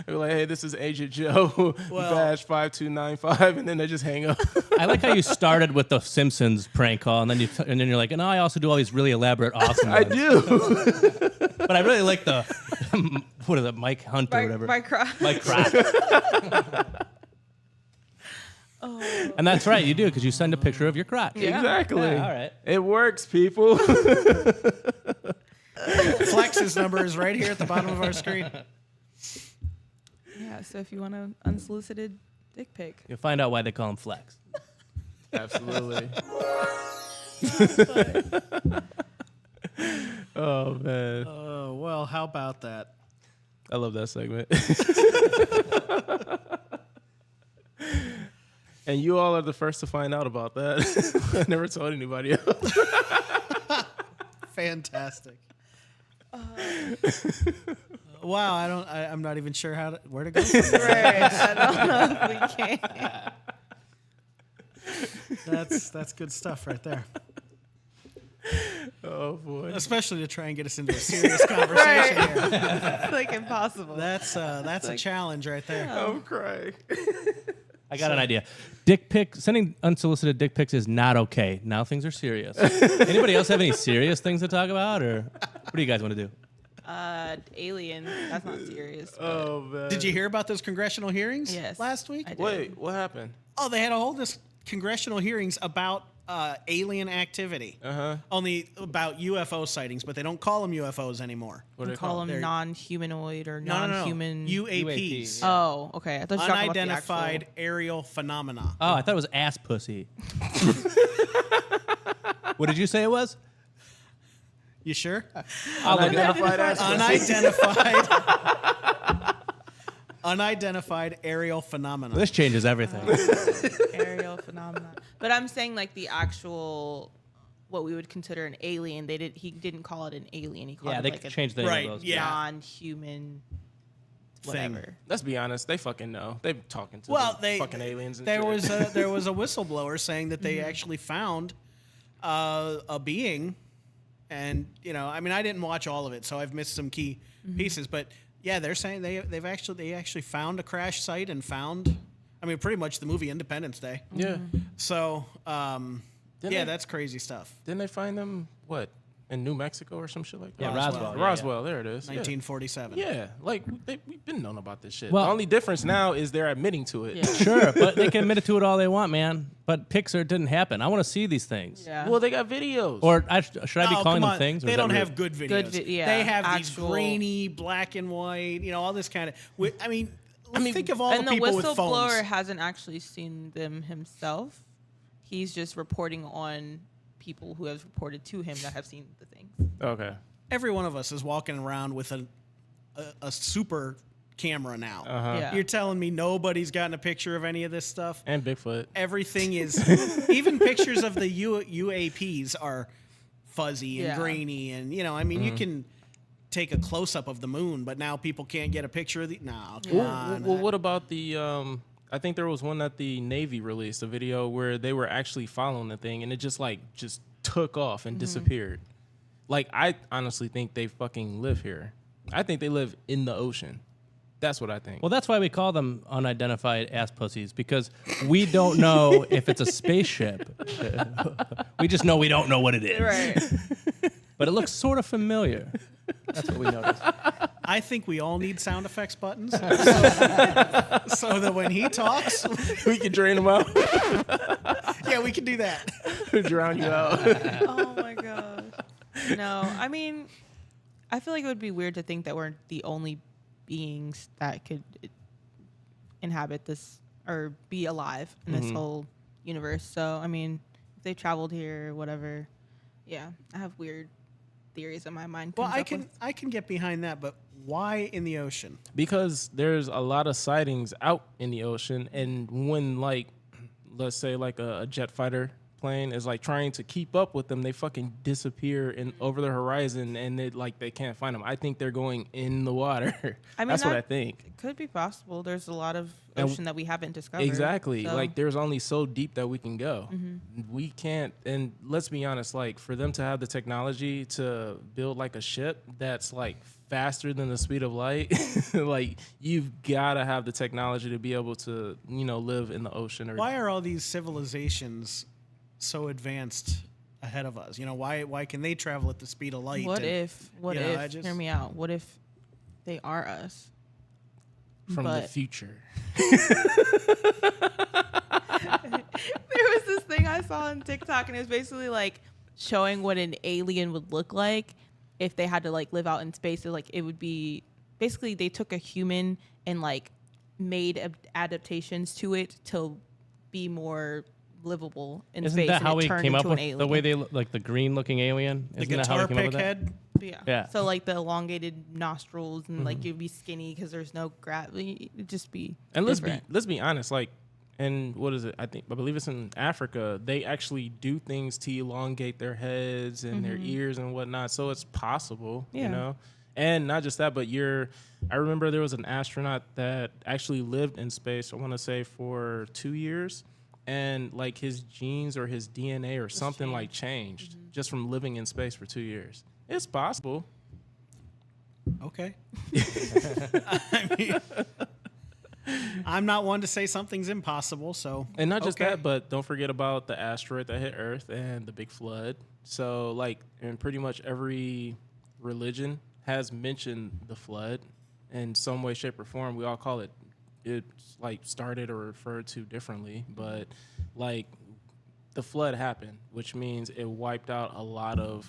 They're like, hey, this is Agent Joe, Well- badge 5295, and then they just hang up. I like how you started with the Simpsons prank call, and then you're like, and I also do all these really elaborate, awesome I ones. do. But I really like the, what is it, Mike Hunt or whatever. My cry. Mike Crop. Oh. And that's right, you do, because you send a picture of your crotch. Yeah. Exactly. Yeah, all right. It works, people. Flex's number is right here at the bottom of our screen. Yeah, so if you want an unsolicited dick pic. You'll find out why they call him Flex. Absolutely. Oh, man. Oh, well, how about that? I love that segment. And you all are the first to find out about that. I never told anybody else. Fantastic. Wow, I'm not even sure where to go from there. Right. I don't know if we can. That's good stuff right there. Oh, boy. Especially to try and get us into a serious conversation here. It's like impossible. That's a challenge right there. I'm crying. I got an idea. Dick pic, sending unsolicited dick pics is not okay. Now things are serious. Anybody else have any serious things to talk about, or what do you guys want to do? Alien. That's not serious. But Oh, man. Did you hear about those congressional hearings Yes, last week? I did. Wait, what happened? Oh, they had a whole congressional hearings about alien activity. Uh-huh. Only about UFO sightings, but they don't call them UFOs anymore. What do We they call them They're- non-humanoid or No, non-human. UAPs. UAP. Oh, okay. I thought you were talking about the Unidentified actual- aerial phenomena. Oh, I thought it was ass pussy. What did you say it was? You sure? Unidentified ass pussy. Unidentified aerial phenomena. This changes everything. aerial phenomena. But I'm saying like the actual what we would consider an alien. He didn't call it an alien. He called Yeah, it they like a changed the name Right, of those. yeah. non-human Thing. whatever. Let's be honest. They fucking know. They're talking to Well, the fucking aliens and there shit. was a whistleblower saying that they actually found a being, and I mean, I didn't watch all of it, so I've missed some key pieces, but yeah, they're saying they actually found a crash site and found, I mean, pretty much the movie Independence Day. Yeah. So they- that's crazy stuff. Didn't they find them, what, in New Mexico or some shit like that? Yeah, Roswell. Roswell, there it is. 1947. Yeah, like we've been knowing about this shit. Well- the only difference now is they're admitting to it. Yeah. Sure, but they can admit it to it all they want, man. But Pixar didn't happen. I want to see these things. Yeah. Well, they got videos. Or should I be Oh, calling come them on. things? or They is that don't rude? have good videos. Yeah, they have actual- these grainy, black and white, all this kind of. I mean, think of all and the the people with whistleblower phones. hasn't actually seen them himself. He's just reporting on people who have reported to him that have seen the things. Okay. Every one of us is walking around with a super camera now. Yeah. You're telling me nobody's gotten a picture of any of this stuff? And Bigfoot. Everything is, even pictures of the UAPs are fuzzy and Yeah. grainy, and you can take a close up of the moon, but now people can't get a picture of the. No, come on. Well, what about the? I think there was one that the Navy released, a video where they were actually following the thing, and it just took off and disappeared. Like, I honestly think they fucking live here. I think they live in the ocean. That's what I think. Well, that's why we call them unidentified ass pussies, because we don't know if it's a spaceship. We just know we don't know what it is. Right. But it looks sort of familiar. That's what we noticed. I think we all need sound effects buttons, so that when he talks, we can drain them out, yeah, we can do that. drown you out. Oh my gosh. No, I mean, I feel like it would be weird to think that we're the only beings that could inhabit this or be alive in this whole universe. So, I mean, if they traveled here or whatever, yeah, I have weird theories in my mind. Well, comes up with. I can get behind that, but why in the ocean? Because there's a lot of sightings out in the ocean, and when, like, let's say like a jet fighter plane is like trying to keep up with them, they fucking disappear in over the horizon, and they can't find them. I think they're going in the water. I mean, that's what I think. It could be possible. There's a lot of And ocean that we haven't discovered. Exactly. so- Like, there's only so deep that we can go. We can't. And let's be honest, like, for them to have the technology to build like a ship that's like faster than the speed of light, like, you've got to have the technology to be able to, live in the ocean. Or Why are all these civilizations so advanced ahead of us? Why can they travel at the speed of light? What and- if? What you know, if? I just- Hear me out. What if they are us? from the but- future. There was this thing I saw on TikTok, and it was basically like showing what an alien would look like if they had to like live out in space. So, like, it would be basically they took a human and like made adaptations to it to be more livable in Isn't space. that and how it we turned came up into with an alien. the way they look, like the green-looking alien? The Isn't that how guitar we came up pick with that? head? Yeah. Yeah. So like the elongated nostrils and like you'd be skinny because there's no gravity. It'd just be. And different. let's be honest, like, and what is it? I believe it's in Africa. They actually do things to elongate their heads and their ears and whatnot. So it's possible, Yeah. And not just that, but I remember there was an astronaut that actually lived in space, I want to say for 2 years, and like his genes or his DNA or something like changed just from living in space for 2 years. It's possible. Okay. I mean, I'm not one to say something's impossible, so. And not just okay. that, but don't forget about the asteroid that hit Earth and the big flood. So, like, in pretty much every religion has mentioned the flood in some way, shape, or form. We all call it's like started or referred to differently, but like the flood happened, which means it wiped out a lot of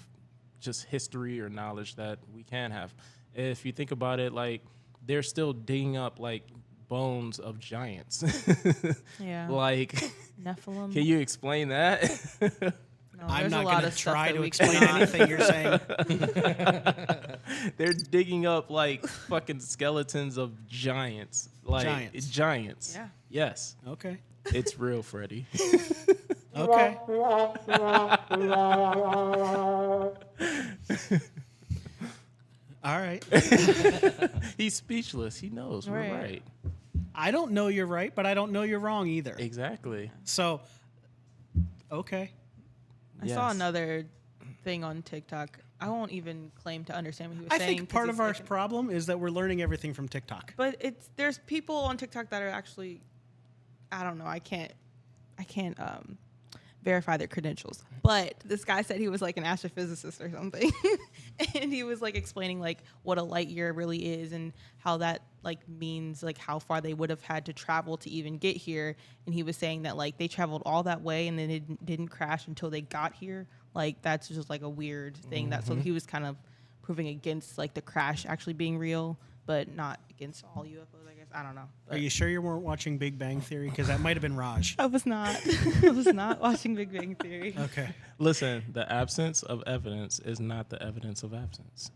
just history or knowledge that we can have. If you think about it, like, they're still digging up like bones of giants. Yeah. Like, Nephilim. can you explain that? No, I'm there's not a lot going to of stuff try that to we explain cannot- anything you're saying. They're digging up like fucking skeletons of giants. Like Giants. Yeah. Yes. Okay. It's real, Freddie. Okay. All right. He's speechless. He knows. We're Right. right. I don't know you're right, but I don't know you're wrong either. Exactly. So, okay. I saw Yes. another thing on TikTok. I won't even claim to understand what he was I saying. think 'cause part he's of our like problem is that we're learning everything from TikTok. but there's people on TikTok that are actually, I don't know. I can't verify their credentials. But this guy said he was like an astrophysicist or something, and he was like explaining like what a light year really is and how that like means like how far they would have had to travel to even get here. And he was saying that like they traveled all that way and then it didn't crash until they got here. Like that's just like a weird thing. That so he was kind of proving against like the crash actually being real. but not against all UFOs. I guess I don't know. Are you sure you weren't watching Big Bang Theory? Because that might have been Raj. I was not. I was not watching Big Bang Theory. Okay. Listen, the absence of evidence is not the evidence of absence.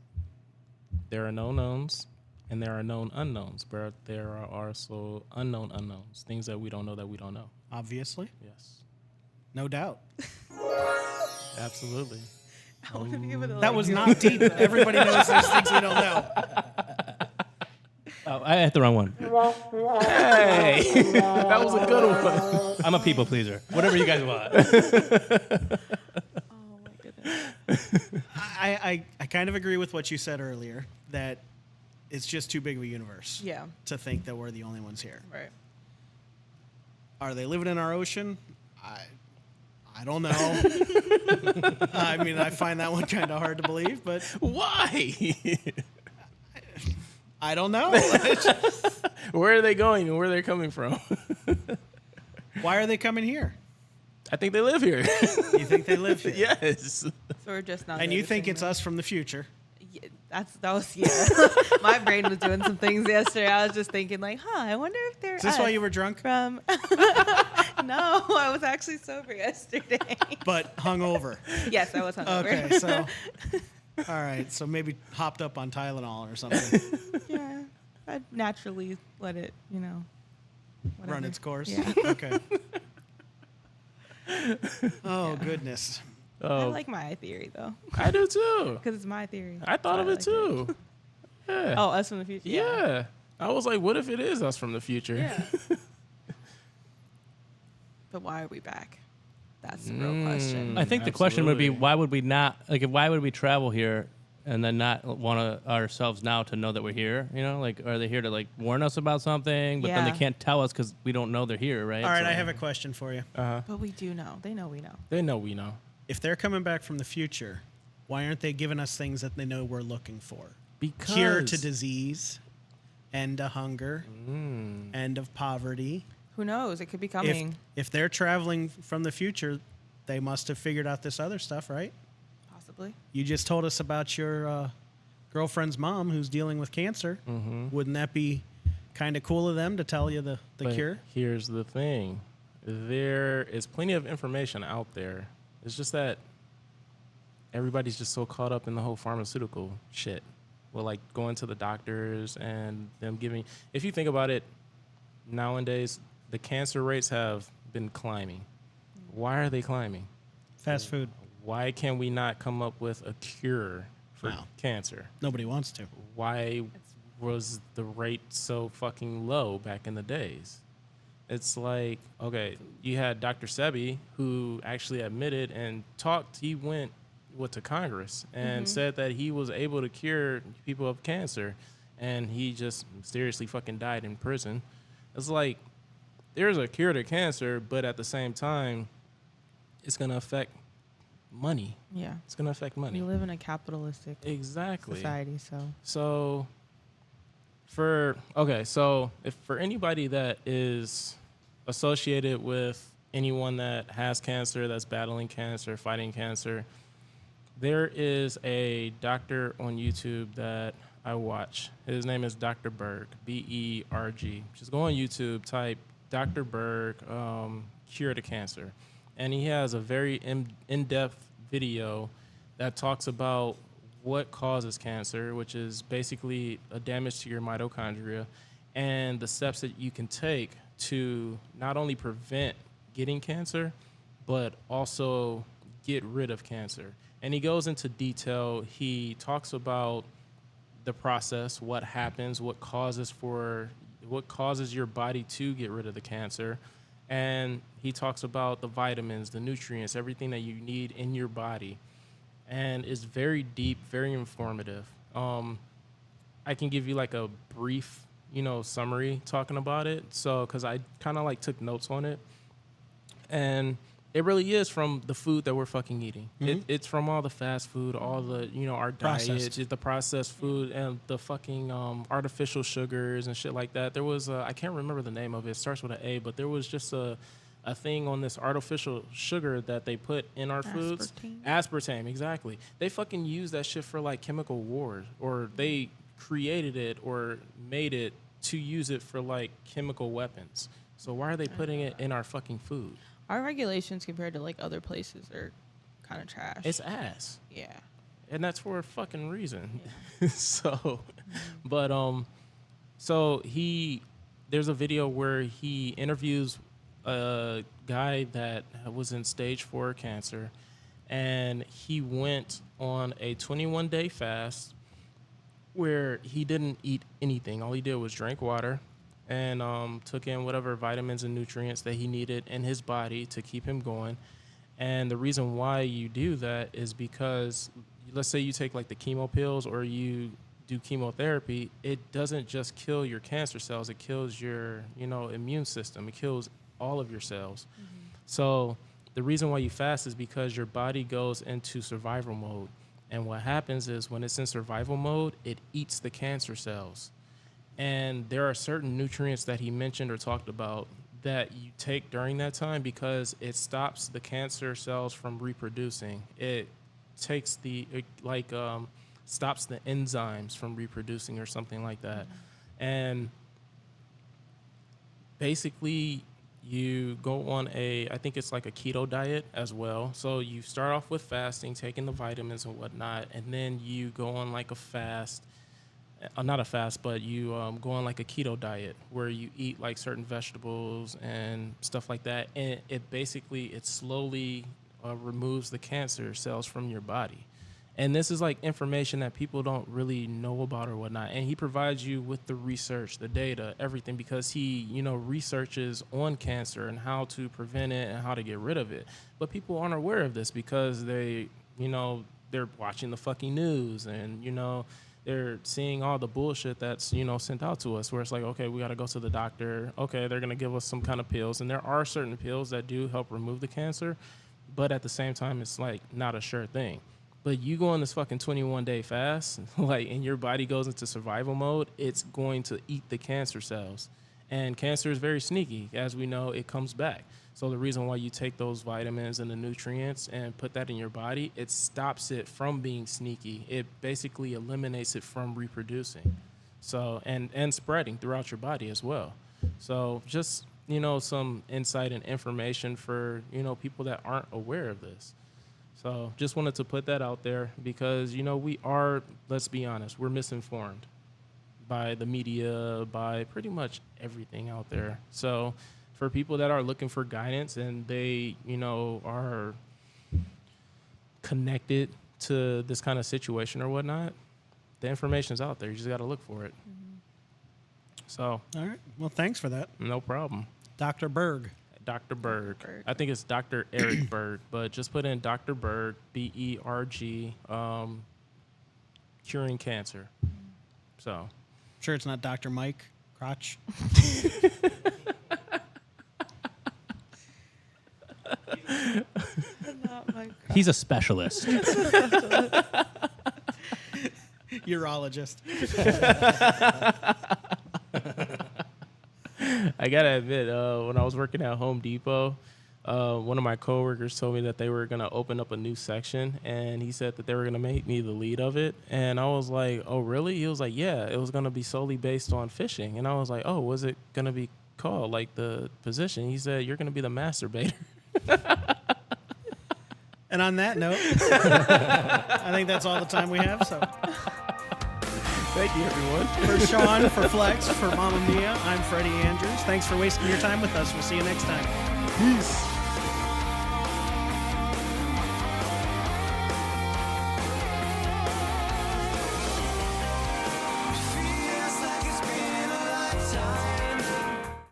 There are known knowns and there are known unknowns, but there are also unknown unknowns, things that we don't know that we don't know. Obviously. Yes. No doubt. Absolutely. I want to be able to, That was not deep. Everybody knows there's things we don't know. Oh, I had the wrong one. Hey, that was a good one. I'm a people pleaser. Whatever you guys want. Oh my goodness. I kind of agree with what you said earlier, that it's just too big of a universe Yeah. to think that we're the only ones here. Right. Are they living in our ocean? I don't know. I mean, I find that one kind of hard to believe, but Why? I don't know. Where are they going and where are they coming from? Why are they coming here? I think they live here. You think they live here? Yes. So we're just not. And you think noticing it's them. us from the future? Yeah, that was My brain was doing some things yesterday. I was just thinking like, I wonder if they're. Is this why you were drunk? from? No, I was actually sober yesterday. But hungover. Yes, I was hungover. Okay, so all right, so maybe hopped up on Tylenol or something. Yeah, I'd naturally let it, Run whatever. its course. Yeah. Okay. Oh goodness. I Oh, like my theory though, I do too. because it's my theory. I thought of it That's why I like too. Yeah. Oh, us from the future. Yeah. I was like, what if it is us from the future? Yeah. But why are we back? That's the real question. I think the question would be, Absolutely. why would we not, why would we travel here and then not want ourselves now to know that we're here? Are they here to, warn us about something? But then Yeah. they can't tell us because we don't know they're here, right? All right, So- I have a question for you. But we do know. They know we know. They know we know. If they're coming back from the future, why aren't they giving us things that they know we're looking for? Because Cure to disease, end of hunger, Mm. end of poverty. Who knows? It could be If, coming. if they're traveling from the future, they must have figured out this other stuff, right? Possibly. You just told us about your girlfriend's mom who's dealing with cancer. Mm-hmm. Wouldn't that be kind of cool of them to tell you the But cure? Here's the thing. There is plenty of information out there. It's just that everybody's just so caught up in the whole pharmaceutical shit. Well, going to the doctors and them giving. If you think about it, nowadays the cancer rates have been climbing. Why are they climbing? Fast food. Why can we not come up with a cure for No. cancer? Nobody wants to. Why was the rate so fucking low back in the days? It's like, okay, you had Dr. Sebi, who actually admitted and talked. He went to Congress and said that he was able to cure people of cancer, and he just mysteriously fucking died in prison. It's like, there's a cure to cancer, but at the same time, it's going to affect money. Yeah. It's going to affect money. We live in a capitalistic Exactly. society, so So if for anybody that is associated with anyone that has cancer, that's battling cancer, fighting cancer, there is a doctor on YouTube that I watch. His name is Dr. Berg, B-E-R-G. Just go on YouTube, type Dr. Berg, cure to cancer. And he has a very in-depth video that talks about what causes cancer, which is basically a damage to your mitochondria, and the steps that you can take to not only prevent getting cancer, but also get rid of cancer. And he goes into detail. He talks about the process, what happens, what causes your body to get rid of the cancer. And he talks about the vitamins, the nutrients, everything that you need in your body. And it's very deep, very informative. I can give you a brief, summary talking about it. So, because I kind of took notes on it. And it really is from the food that we're fucking eating. Mm-hmm. It's from all the fast food, all the, our Processed. diet, the processed food, and the fucking artificial sugars and shit like that. There was, I can't remember the name of it. It starts with an A, but there was just a thing on this artificial sugar that they put in our foods. Aspartame. Aspartame, exactly. They fucking use that shit for chemical wars, or they created it or made it to use it for like chemical weapons. So why are they putting it in our fucking food? Our regulations compared to like other places are kind of trash. It's ass. Yeah. And that's for a fucking reason. Yeah. So, but so there's a video where he interviews a guy that was in stage 4 cancer, and he went on a 21-day fast where he didn't eat anything. All he did was drink water and took in whatever vitamins and nutrients that he needed in his body to keep him going. And the reason why you do that is because, let's say you take like the chemo pills or you do chemotherapy, it doesn't just kill your cancer cells, it kills your, immune system. It kills all of your cells. Mm-hmm. So the reason why you fast is because your body goes into survival mode. And what happens is when it's in survival mode, it eats the cancer cells. And there are certain nutrients that he mentioned or talked about that you take during that time because it stops the cancer cells from reproducing. It takes stops the enzymes from reproducing or something like that. And basically you go on I think it's like a keto diet as well. So you start off with fasting, taking the vitamins and whatnot, and then you go on like a fast, not a fast, but you go on like a keto diet where you eat like certain vegetables and stuff like that. And it slowly removes the cancer cells from your body. And this is like information that people don't really know about or whatnot. And he provides you with the research, the data, everything, because he, researches on cancer and how to prevent it and how to get rid of it. But people aren't aware of this because they're watching the fucking news and, they're seeing all the bullshit that's, sent out to us where it's like, okay, we got to go to the doctor. Okay, they're going to give us some kind of pills. And there are certain pills that do help remove the cancer. But at the same time, it's like not a sure thing. But you go on this fucking 21-day fast, and your body goes into survival mode, it's going to eat the cancer cells. And cancer is very sneaky. As we know, it comes back. So the reason why you take those vitamins and the nutrients and put that in your body, it stops it from being sneaky. It basically eliminates it from reproducing. So, and spreading throughout your body as well. So just, some insight and information for, people that aren't aware of this. So just wanted to put that out there because, we are, let's be honest, we're misinformed by the media, by pretty much everything out there. So for people that are looking for guidance and they, are connected to this kind of situation or whatnot, the information's out there. You just got to look for it. Mm-hmm. So. All right. Well, thanks for that. No problem. Dr. Berg. Dr. Berg. I think it's Dr. Eric Berg, but just put in Dr. Berg, B-E-R-G, curing cancer. So. Sure it's not Dr. Mike Crotch. He's a specialist. Urologist. I gotta admit, when I was working at Home Depot, one of my coworkers told me that they were gonna open up a new section, and he said that they were gonna make me the lead of it. And I was like, "Oh, really?" He was like, "Yeah, it was gonna be solely based on fishing." And I was like, "Oh, was it gonna be called like the position?" He said, "You're gonna be the masturbator." And on that note, I think that's all the time we have. So. Thank you, everyone. For Sean, for Flex, for Mama Mia, I'm Freddie Andrews. Thanks for wasting your time with us. We'll see you next time. Peace.